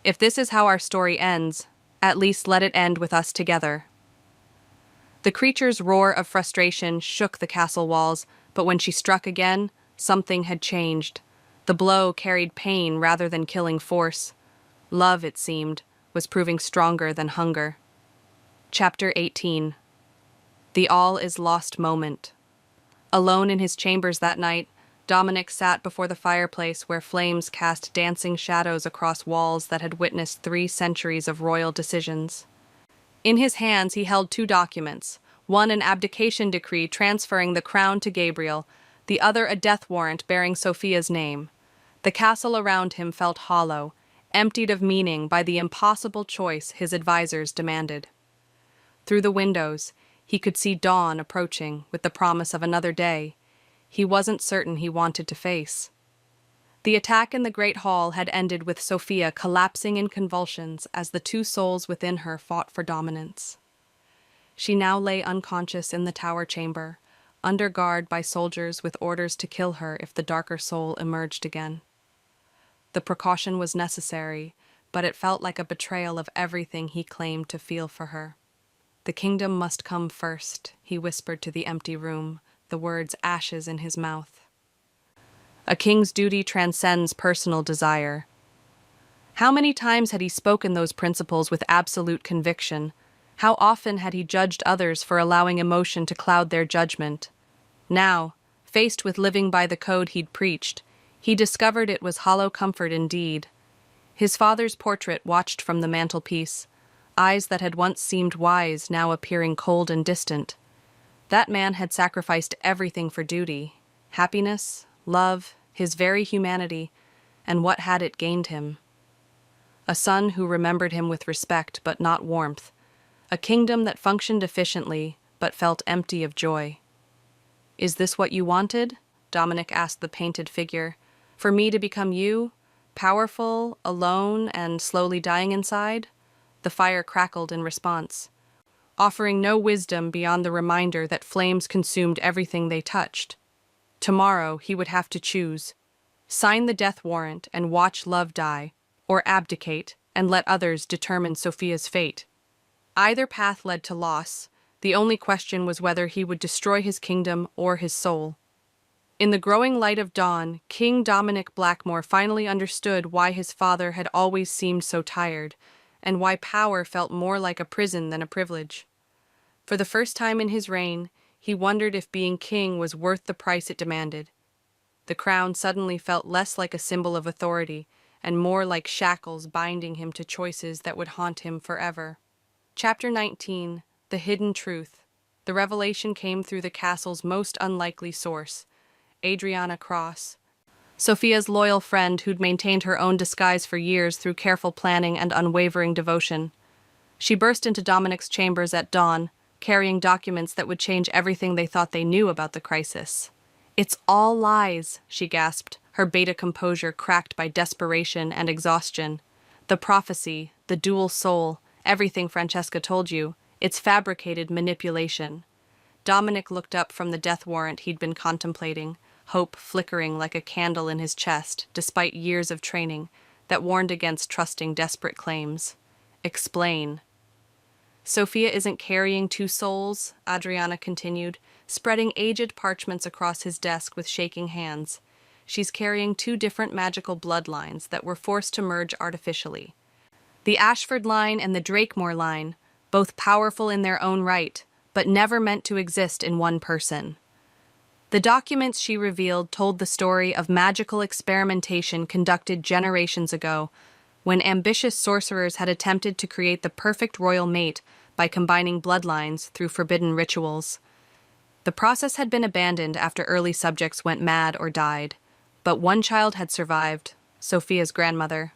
"If this is how our story ends, at least let it end with us together." The creature's roar of frustration shook the castle walls, but when she struck again, something had changed. The blow carried pain rather than killing force. Love, it seemed, was proving stronger than hunger. Chapter 18. The all-is-lost moment. Alone in his chambers that night, Dominic sat before the fireplace where flames cast dancing shadows across walls that had witnessed 3 centuries of royal decisions. In his hands he held 2 documents, one an abdication decree transferring the crown to Gabriel, the other a death warrant bearing Sophia's name. The castle around him felt hollow, emptied of meaning by the impossible choice his advisors demanded. Through the windows, he could see dawn approaching with the promise of another day he wasn't certain he wanted to face. The attack in the great hall had ended with Sophia collapsing in convulsions as the 2 souls within her fought for dominance. She now lay unconscious in the tower chamber, under guard by soldiers with orders to kill her if the darker soul emerged again. The precaution was necessary, but it felt like a betrayal of everything he claimed to feel for her. "The kingdom must come first," he whispered to the empty room, the words ashes in his mouth. A king's duty transcends personal desire. How many times had he spoken those principles with absolute conviction? How often had he judged others for allowing emotion to cloud their judgment? Now, faced with living by the code he'd preached, he discovered it was hollow comfort indeed. His father's portrait watched from the mantelpiece, eyes that had once seemed wise now appearing cold and distant. That man had sacrificed everything for duty, happiness, love, his very humanity, and what had it gained him? A son who remembered him with respect but not warmth, a kingdom that functioned efficiently but felt empty of joy. "Is this what you wanted?" Dominic asked the painted figure. "For me to become you, powerful, alone, and slowly dying inside?" The fire crackled in response, offering no wisdom beyond the reminder that flames consumed everything they touched. Tomorrow he would have to choose: sign the death warrant and watch love die, or abdicate and let others determine Sophia's fate. Either path led to loss. The only question was whether he would destroy his kingdom or his soul. In the growing light of dawn, King Dominic Blackmore finally understood why his father had always seemed so tired, and why power felt more like a prison than a privilege. For the first time in his reign, he wondered if being king was worth the price it demanded. The crown suddenly felt less like a symbol of authority, and more like shackles binding him to choices that would haunt him forever. Chapter 19. The Hidden Truth. The revelation came through the castle's most unlikely source, Adriana Cross, Sophia's loyal friend who'd maintained her own disguise for years through careful planning and unwavering devotion. She burst into Dominic's chambers at dawn, carrying documents that would change everything they thought they knew about the crisis. "It's all lies," she gasped, her beta composure cracked by desperation and exhaustion. "The prophecy, the dual soul, everything Francesca told you, it's fabricated manipulation." Dominic looked up from the death warrant he'd been contemplating, hope flickering like a candle in his chest, despite years of training that warned against trusting desperate claims. "Explain." "Sophia isn't carrying two souls," Adriana continued, spreading aged parchments across his desk with shaking hands. "She's carrying two different magical bloodlines that were forced to merge artificially. The Ashford line and the Drakemore line, both powerful in their own right, but never meant to exist in one person." The documents she revealed told the story of magical experimentation conducted generations ago, when ambitious sorcerers had attempted to create the perfect royal mate by combining bloodlines through forbidden rituals. The process had been abandoned after early subjects went mad or died, but one child had survived, Sophia's grandmother.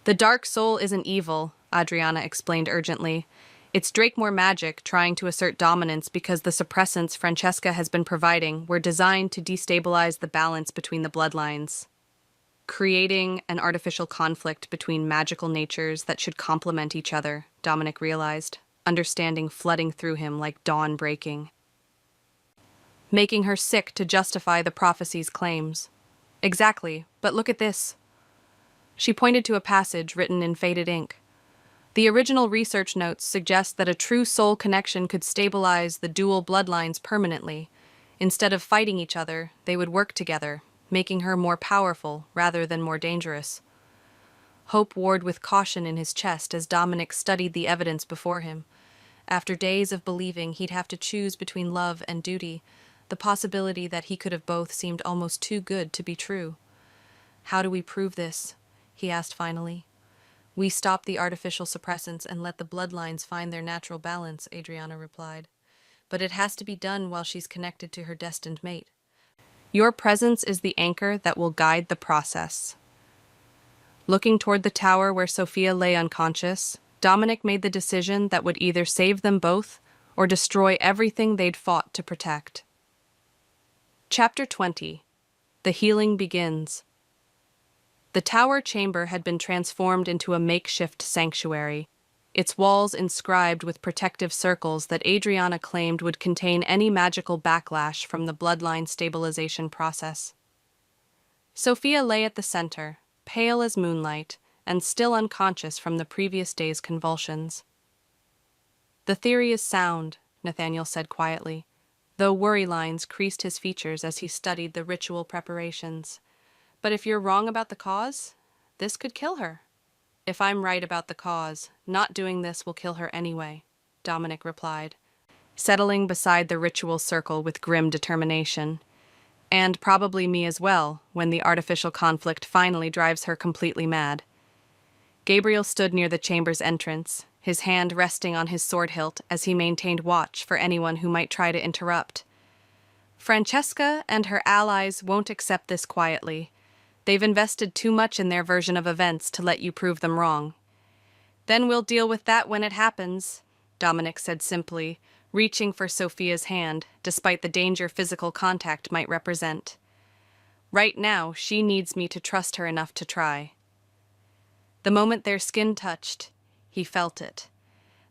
"The dark soul isn't evil," Adriana explained urgently. "It's Drakemore magic trying to assert dominance because the suppressants Francesca has been providing were designed to destabilize the balance between the bloodlines, creating an artificial conflict between magical natures that should complement each other," Dominic realized, understanding flooding through him like dawn breaking, making her sick to justify the prophecy's claims. "Exactly, but look at this." She pointed to a passage written in faded ink. "The original research notes suggest that a true soul connection could stabilize the dual bloodlines permanently. Instead of fighting each other, they would work together, making her more powerful rather than more dangerous." Hope warred with caution in his chest as Dominic studied the evidence before him. After days of believing he'd have to choose between love and duty, the possibility that he could have both seemed almost too good to be true. "How do we prove this?" he asked finally. "We stop the artificial suppressants and let the bloodlines find their natural balance," Adriana replied. "But it has to be done while she's connected to her destined mate. Your presence is the anchor that will guide the process." Looking toward the tower where Sophia lay unconscious, Dominic made the decision that would either save them both or destroy everything they'd fought to protect. Chapter 20. The Healing Begins. The tower chamber had been transformed into a makeshift sanctuary, its walls inscribed with protective circles that Adriana claimed would contain any magical backlash from the bloodline stabilization process. Sophia lay at the center, pale as moonlight, and still unconscious from the previous day's convulsions. "The theory is sound," Nathaniel said quietly, though worry lines creased his features as he studied the ritual preparations. "But if you're wrong about the cause, this could kill her." "If I'm right about the cause, not doing this will kill her anyway," Dominic replied, settling beside the ritual circle with grim determination. "And probably me as well, when the artificial conflict finally drives her completely mad." Gabriel stood near the chamber's entrance, his hand resting on his sword hilt as he maintained watch for anyone who might try to interrupt. "Francesca and her allies won't accept this quietly. They've invested too much in their version of events to let you prove them wrong." "Then we'll deal with that when it happens," Dominic said simply, reaching for Sophia's hand, despite the danger physical contact might represent. "Right now, she needs me to trust her enough to try." The moment their skin touched, he felt it.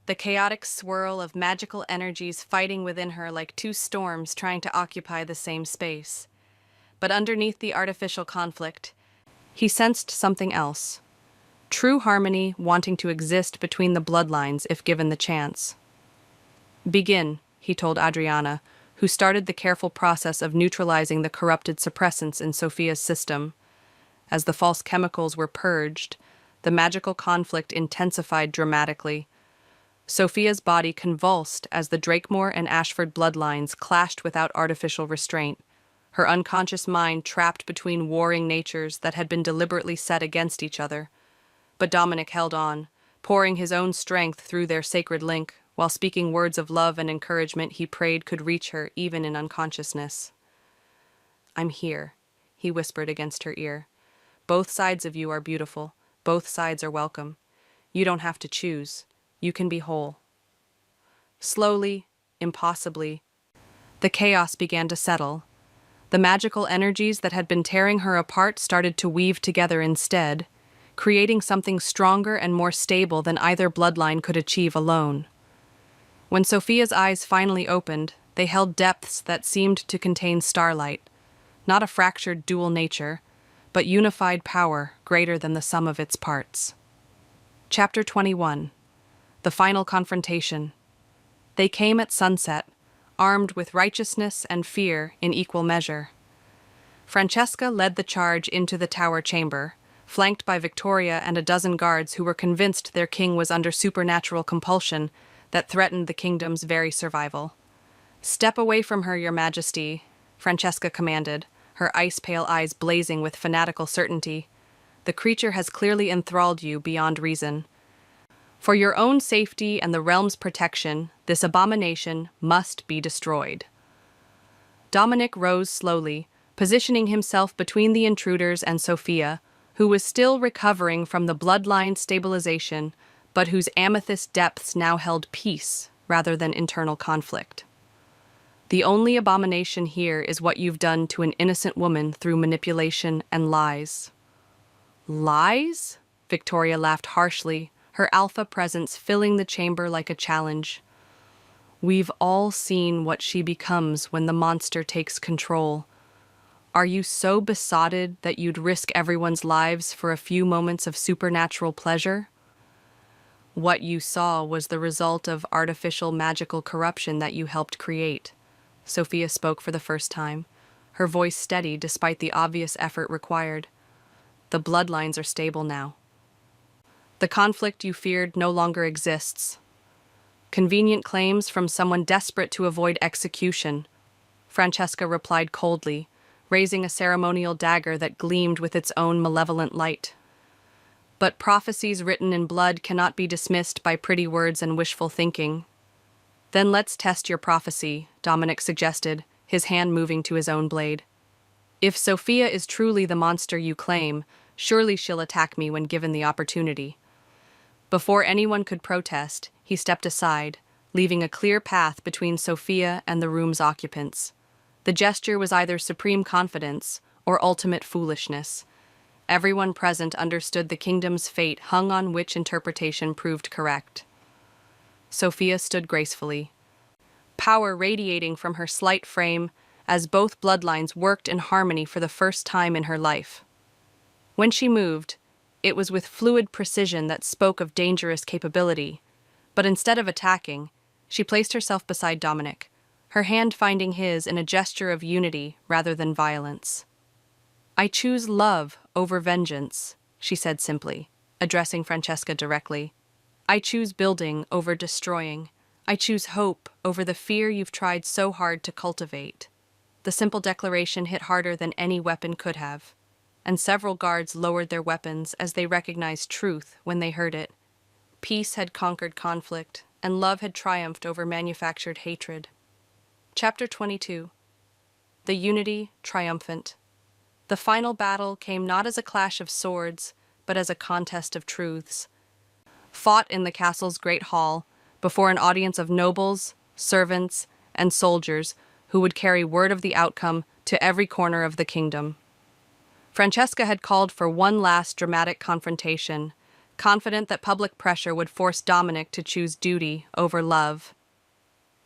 The chaotic swirl of magical energies fighting within her like two storms trying to occupy the same space. But underneath the artificial conflict, he sensed something else. True harmony wanting to exist between the bloodlines if given the chance. "Begin," he told Adriana, who started the careful process of neutralizing the corrupted suppressants in Sophia's system. As the false chemicals were purged, the magical conflict intensified dramatically. Sophia's body convulsed as the Drakemore and Ashford bloodlines clashed without artificial restraint, her unconscious mind trapped between warring natures that had been deliberately set against each other. But Dominic held on, pouring his own strength through their sacred link, while speaking words of love and encouragement he prayed could reach her even in unconsciousness. "I'm here," he whispered against her ear. "Both sides of you are beautiful. Both sides are welcome. You don't have to choose. You can be whole." Slowly, impossibly. The chaos began to settle. The magical energies that had been tearing her apart started to weave together instead, creating something stronger and more stable than either bloodline could achieve alone. When Sophia's eyes finally opened, they held depths that seemed to contain starlight, not a fractured dual nature, but unified power greater than the sum of its parts. Chapter 21. The Final Confrontation. They came at sunset, armed with righteousness and fear in equal measure. Francesca led the charge into the tower chamber, flanked by Victoria and a dozen guards who were convinced their king was under supernatural compulsion that threatened the kingdom's very survival. "Step away from her, your majesty," Francesca commanded, her ice-pale eyes blazing with fanatical certainty. "The creature has clearly enthralled you beyond reason. For your own safety and the realm's protection, this abomination must be destroyed." Dominic rose slowly, positioning himself between the intruders and Sophia, who was still recovering from the bloodline stabilization, but whose amethyst depths now held peace rather than internal conflict. "The only abomination here is what you've done to an innocent woman through manipulation and lies." "Lies?" Victoria laughed harshly, her alpha presence filling the chamber like a challenge. "We've all seen what she becomes when the monster takes control. Are you so besotted that you'd risk everyone's lives for a few moments of supernatural pleasure?" "What you saw was the result of artificial magical corruption that you helped create." Sophia spoke for the first time, her voice steady despite the obvious effort required. "The bloodlines are stable now. The conflict you feared no longer exists." "Convenient claims from someone desperate to avoid execution," Francesca replied coldly, raising a ceremonial dagger that gleamed with its own malevolent light. "But prophecies written in blood cannot be dismissed by pretty words and wishful thinking." "Then let's test your prophecy," Dominic suggested, his hand moving to his own blade. "If Sophia is truly the monster you claim, surely she'll attack me when given the opportunity." Before anyone could protest, he stepped aside, leaving a clear path between Sophia and the room's occupants. The gesture was either supreme confidence or ultimate foolishness. Everyone present understood the kingdom's fate hung on which interpretation proved correct. Sophia stood gracefully, power radiating from her slight frame as both bloodlines worked in harmony for the first time in her life. When she moved, it was with fluid precision that spoke of dangerous capability, but instead of attacking, she placed herself beside Dominic, her hand finding his in a gesture of unity rather than violence. "I choose love over vengeance," she said simply, addressing Francesca directly. "I choose building over destroying. I choose hope over the fear you've tried so hard to cultivate." The simple declaration hit harder than any weapon could have, and several guards lowered their weapons as they recognized truth when they heard it. Peace had conquered conflict, and love had triumphed over manufactured hatred. Chapter 22. The Unity Triumphant. The final battle came not as a clash of swords, but as a contest of truths. Fought in the castle's great hall, before an audience of nobles, servants, and soldiers who would carry word of the outcome to every corner of the kingdom. Francesca had called for one last dramatic confrontation, confident that public pressure would force Dominic to choose duty over love.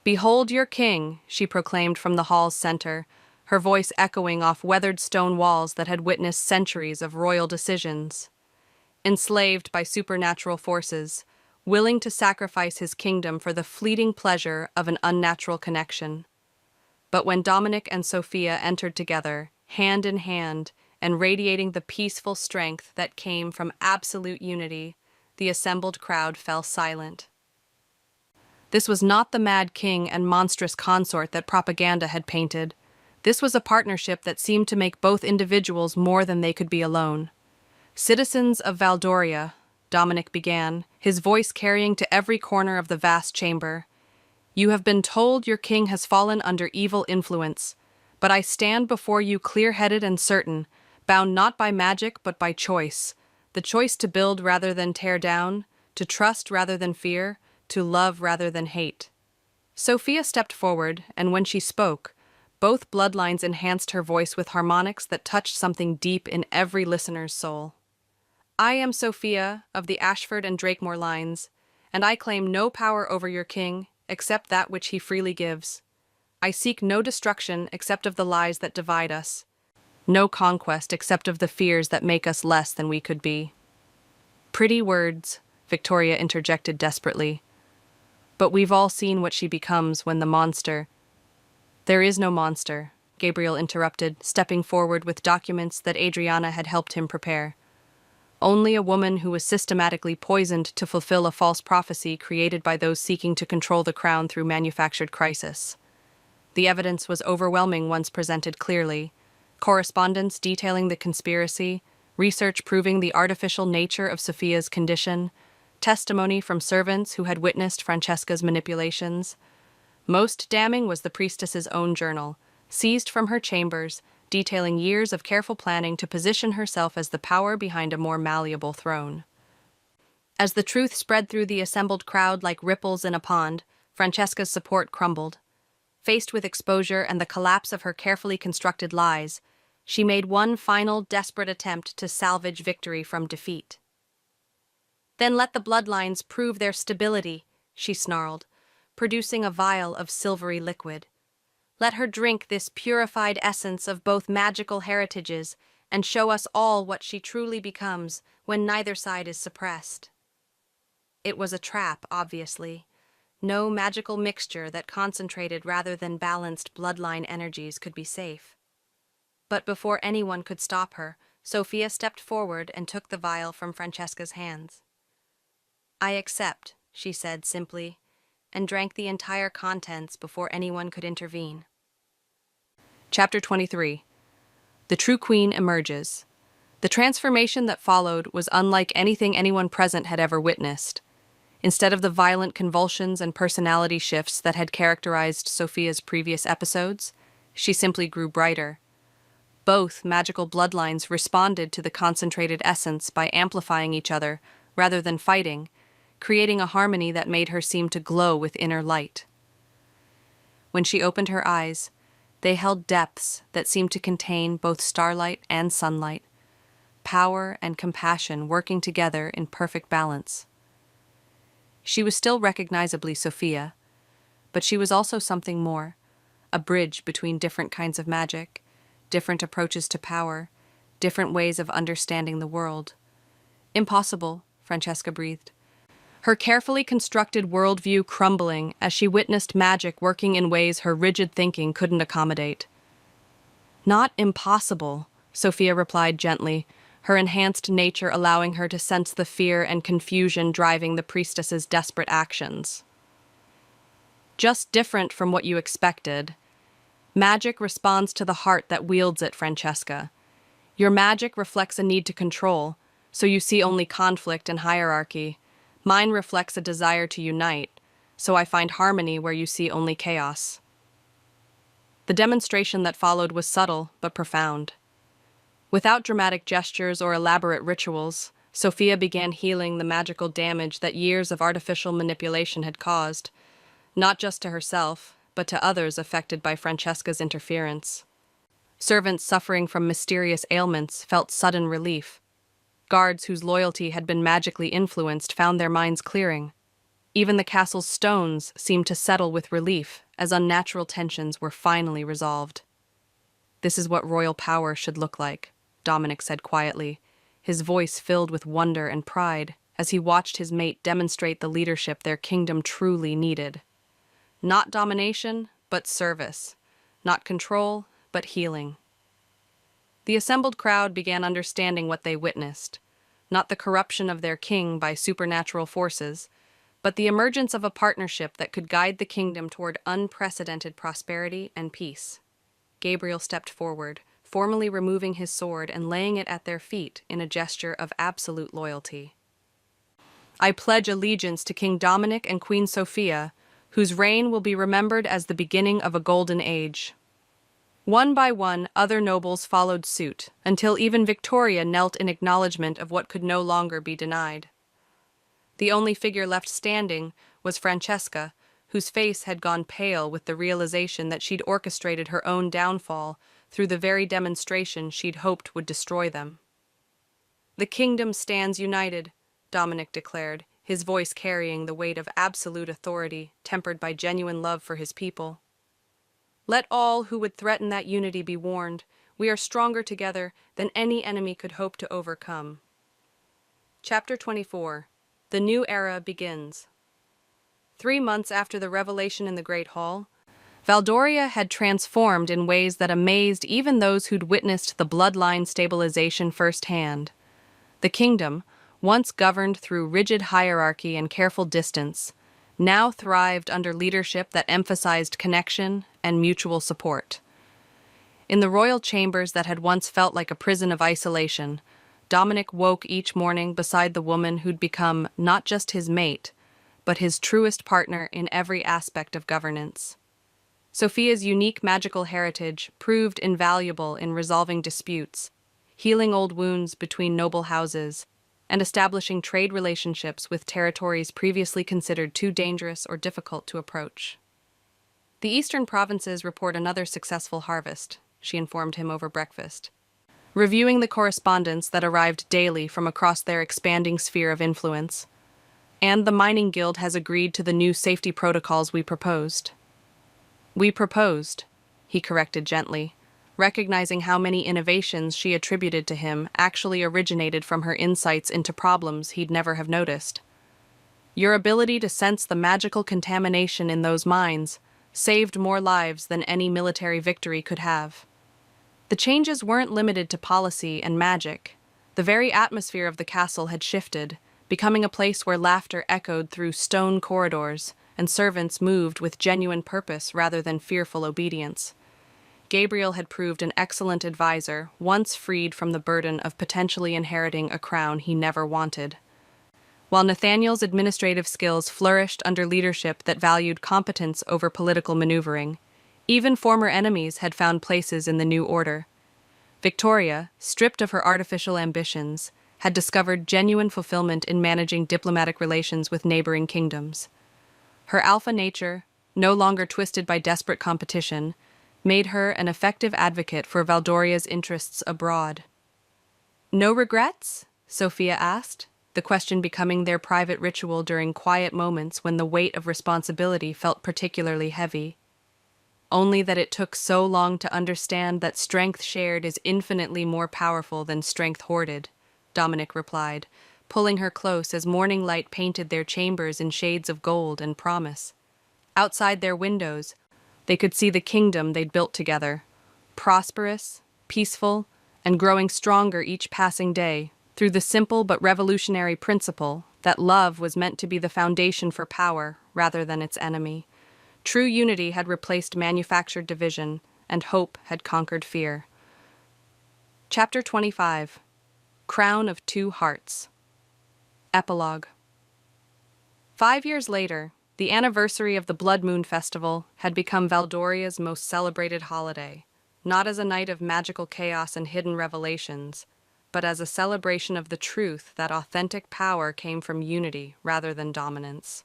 "Behold your king," she proclaimed from the hall's center, her voice echoing off weathered stone walls that had witnessed centuries of royal decisions. Enslaved by supernatural forces, willing to sacrifice his kingdom for the fleeting pleasure of an unnatural connection. But when Dominic and Sophia entered together, hand in hand, and radiating the peaceful strength that came from absolute unity, the assembled crowd fell silent. This was not the mad king and monstrous consort that propaganda had painted. This was a partnership that seemed to make both individuals more than they could be alone. "Citizens of Valdoria," Dominic began, his voice carrying to every corner of the vast chamber, "you have been told your king has fallen under evil influence, but I stand before you clear-headed and certain, bound not by magic but by choice, the choice to build rather than tear down, to trust rather than fear, to love rather than hate. Sophia stepped forward, and when she spoke, both bloodlines enhanced her voice with harmonics that touched something deep in every listener's soul. I am Sophia of the Ashford and Drakemore lines, and I claim no power over your king except that which he freely gives. I seek no destruction except of the lies that divide us, no conquest except of the fears that make us less than we could be. Pretty words, Victoria interjected desperately. But we've all seen what she becomes when the monster— There is no monster, Gabriel interrupted, stepping forward with documents that Adriana had helped him prepare. Only a woman who was systematically poisoned to fulfill a false prophecy created by those seeking to control the crown through manufactured crisis. The evidence was overwhelming once presented clearly. Correspondence detailing the conspiracy, research proving the artificial nature of Sophia's condition, testimony from servants who had witnessed Francesca's manipulations. Most damning was the priestess's own journal, seized from her chambers, detailing years of careful planning to position herself as the power behind a more malleable throne. As the truth spread through the assembled crowd like ripples in a pond, Francesca's support crumbled. Faced with exposure and the collapse of her carefully constructed lies, she made one final desperate attempt to salvage victory from defeat. "Then let the bloodlines prove their stability," she snarled, producing a vial of silvery liquid. "Let her drink this purified essence of both magical heritages and show us all what she truly becomes when neither side is suppressed." It was a trap, obviously. No magical mixture that concentrated rather than balanced bloodline energies could be safe. But before anyone could stop her, Sophia stepped forward and took the vial from Francesca's hands. "I accept," she said simply, and drank the entire contents before anyone could intervene. Chapter 23. The True Queen Emerges. The transformation that followed was unlike anything anyone present had ever witnessed. Instead of the violent convulsions and personality shifts that had characterized Sophia's previous episodes, she simply grew brighter. Both magical bloodlines responded to the concentrated essence by amplifying each other rather than fighting, creating a harmony that made her seem to glow with inner light. When she opened her eyes, they held depths that seemed to contain both starlight and sunlight, power and compassion working together in perfect balance. She was still recognizably Sophia, but she was also something more, a bridge between different kinds of magic, different approaches to power, different ways of understanding the world. "Impossible," Francesca breathed, her carefully constructed worldview crumbling as she witnessed magic working in ways her rigid thinking couldn't accommodate. "Not impossible," Sophia replied gently, her enhanced nature allowing her to sense the fear and confusion driving the priestess's desperate actions. "Just different from what you expected. Magic responds to the heart that wields it, Francesca. Your magic reflects a need to control, so you see only conflict and hierarchy. Mine reflects a desire to unite, so I find harmony where you see only chaos." The demonstration that followed was subtle but profound. Without dramatic gestures or elaborate rituals, Sophia began healing the magical damage that years of artificial manipulation had caused, not just to herself, but to others affected by Francesca's interference. Servants suffering from mysterious ailments felt sudden relief. Guards whose loyalty had been magically influenced found their minds clearing. Even the castle's stones seemed to settle with relief as unnatural tensions were finally resolved. "This is what royal power should look like," Dominic said quietly, his voice filled with wonder and pride as he watched his mate demonstrate the leadership their kingdom truly needed. Not domination, but service. Not control, but healing. The assembled crowd began understanding what they witnessed. Not the corruption of their king by supernatural forces, but the emergence of a partnership that could guide the kingdom toward unprecedented prosperity and peace. Gabriel stepped forward, formally removing his sword and laying it at their feet in a gesture of absolute loyalty. "I pledge allegiance to King Dominic and Queen Sophia, whose reign will be remembered as the beginning of a golden age." One by one, other nobles followed suit, until even Victoria knelt in acknowledgement of what could no longer be denied. The only figure left standing was Francesca, whose face had gone pale with the realization that she'd orchestrated her own downfall through the very demonstration she'd hoped would destroy them. "The kingdom stands united," Dominic declared, his voice carrying the weight of absolute authority, tempered by genuine love for his people. "Let all who would threaten that unity be warned. We are stronger together than any enemy could hope to overcome." Chapter 24. The New Era Begins. 3 months after the revelation in the Great Hall, Valdoria had transformed in ways that amazed even those who'd witnessed the bloodline stabilization firsthand. The kingdom, once governed through rigid hierarchy and careful distance, now thrived under leadership that emphasized connection and mutual support. In the royal chambers that had once felt like a prison of isolation, Dominic woke each morning beside the woman who'd become not just his mate, but his truest partner in every aspect of governance. Sophia's unique magical heritage proved invaluable in resolving disputes, healing old wounds between noble houses, and establishing trade relationships with territories previously considered too dangerous or difficult to approach. "The eastern provinces report another successful harvest," she informed him over breakfast, reviewing the correspondence that arrived daily from across their expanding sphere of influence. "And the mining guild has agreed to the new safety protocols we proposed." "We proposed," he corrected gently, recognizing how many innovations she attributed to him actually originated from her insights into problems he'd never have noticed. "Your ability to sense the magical contamination in those mines saved more lives than any military victory could have." The changes weren't limited to policy and magic. The very atmosphere of the castle had shifted, becoming a place where laughter echoed through stone corridors and servants moved with genuine purpose rather than fearful obedience. Gabriel had proved an excellent advisor, once freed from the burden of potentially inheriting a crown he never wanted. While Nathaniel's administrative skills flourished under leadership that valued competence over political maneuvering, even former enemies had found places in the new order. Victoria, stripped of her artificial ambitions, had discovered genuine fulfillment in managing diplomatic relations with neighboring kingdoms. Her alpha nature, no longer twisted by desperate competition, made her an effective advocate for Valdoria's interests abroad. "No regrets?" Sophia asked, the question becoming their private ritual during quiet moments when the weight of responsibility felt particularly heavy. "Only that it took so long to understand that strength shared is infinitely more powerful than strength hoarded," Dominic replied, pulling her close as morning light painted their chambers in shades of gold and promise. Outside their windows, they could see the kingdom they'd built together, prosperous, peaceful, and growing stronger each passing day, through the simple but revolutionary principle that love was meant to be the foundation for power rather than its enemy. True unity had replaced manufactured division, and hope had conquered fear. Chapter 25. Crown of Two Hearts. Epilogue. 5 years later, the anniversary of the Blood Moon Festival had become Valdoria's most celebrated holiday, not as a night of magical chaos and hidden revelations, but as a celebration of the truth that authentic power came from unity rather than dominance.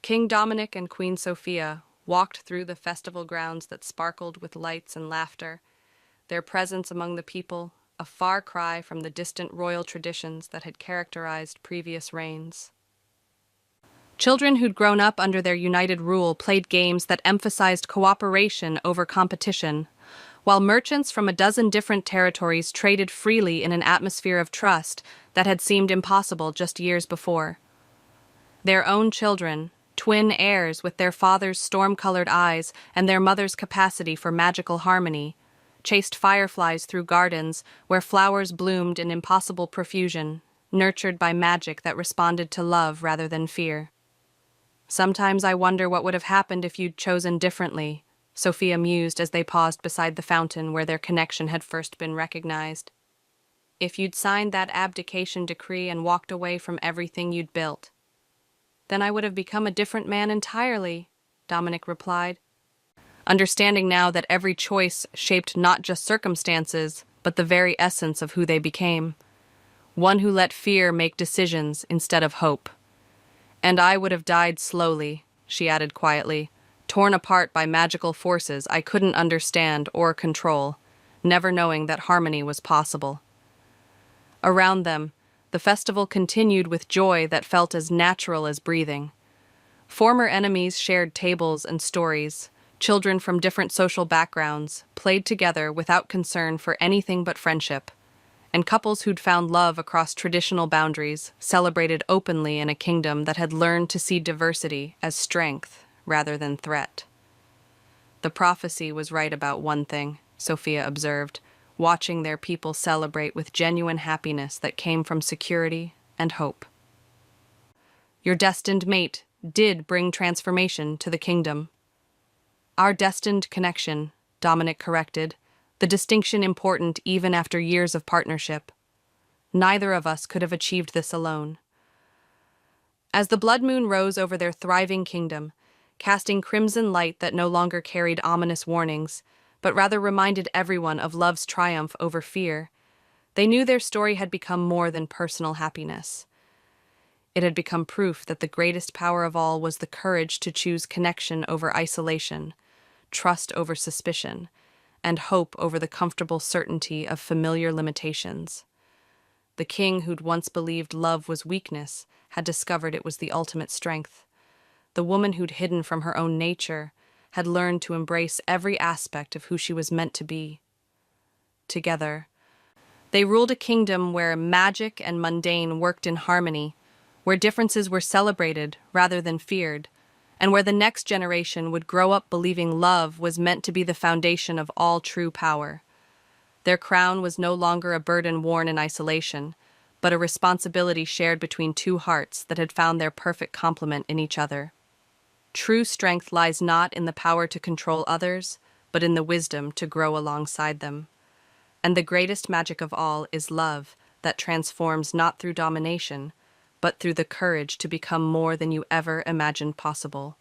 King Dominic and Queen Sophia walked through the festival grounds that sparkled with lights and laughter, their presence among the people a far cry from the distant royal traditions that had characterized previous reigns. Children who'd grown up under their united rule played games that emphasized cooperation over competition, while merchants from a dozen different territories traded freely in an atmosphere of trust that had seemed impossible just years before. Their own children, twin heirs with their father's storm-colored eyes and their mother's capacity for magical harmony, chased fireflies through gardens where flowers bloomed in impossible profusion, nurtured by magic that responded to love rather than fear. "Sometimes I wonder what would have happened if you'd chosen differently," Sophia mused as they paused beside the fountain where their connection had first been recognized. "If you'd signed that abdication decree and walked away from everything you'd built." "Then I would have become a different man entirely," Dominic replied, understanding now that every choice shaped not just circumstances, but the very essence of who they became. One who let fear make decisions instead of hope. "And I would have died slowly," she added quietly, torn apart by magical forces I couldn't understand or control, never knowing that harmony was possible. Around them, the festival continued with joy that felt as natural as breathing. Former enemies shared tables and stories. Children from different social backgrounds played together without concern for anything but friendship. And couples who'd found love across traditional boundaries celebrated openly in a kingdom that had learned to see diversity as strength rather than threat. The prophecy was right about one thing, Sophia observed, watching their people celebrate with genuine happiness that came from security and hope. Your destined mate did bring transformation to the kingdom. Our destined connection, Dominic corrected, the distinction important even after years of partnership. Neither of us could have achieved this alone. As the blood moon rose over their thriving kingdom, casting crimson light that no longer carried ominous warnings, but rather reminded everyone of love's triumph over fear, they knew their story had become more than personal happiness. It had become proof that the greatest power of all was the courage to choose connection over isolation, trust over suspicion, and hope over the comfortable certainty of familiar limitations. The king who'd once believed love was weakness had discovered it was the ultimate strength. The woman who'd hidden from her own nature had learned to embrace every aspect of who she was meant to be. Together, they ruled a kingdom where magic and mundane worked in harmony, where differences were celebrated rather than feared, and where the next generation would grow up believing love was meant to be the foundation of all true power. Their crown was no longer a burden worn in isolation, but a responsibility shared between two hearts that had found their perfect complement in each other. True strength lies not in the power to control others, but in the wisdom to grow alongside them. And the greatest magic of all is love that transforms not through domination, but through the courage to become more than you ever imagined possible.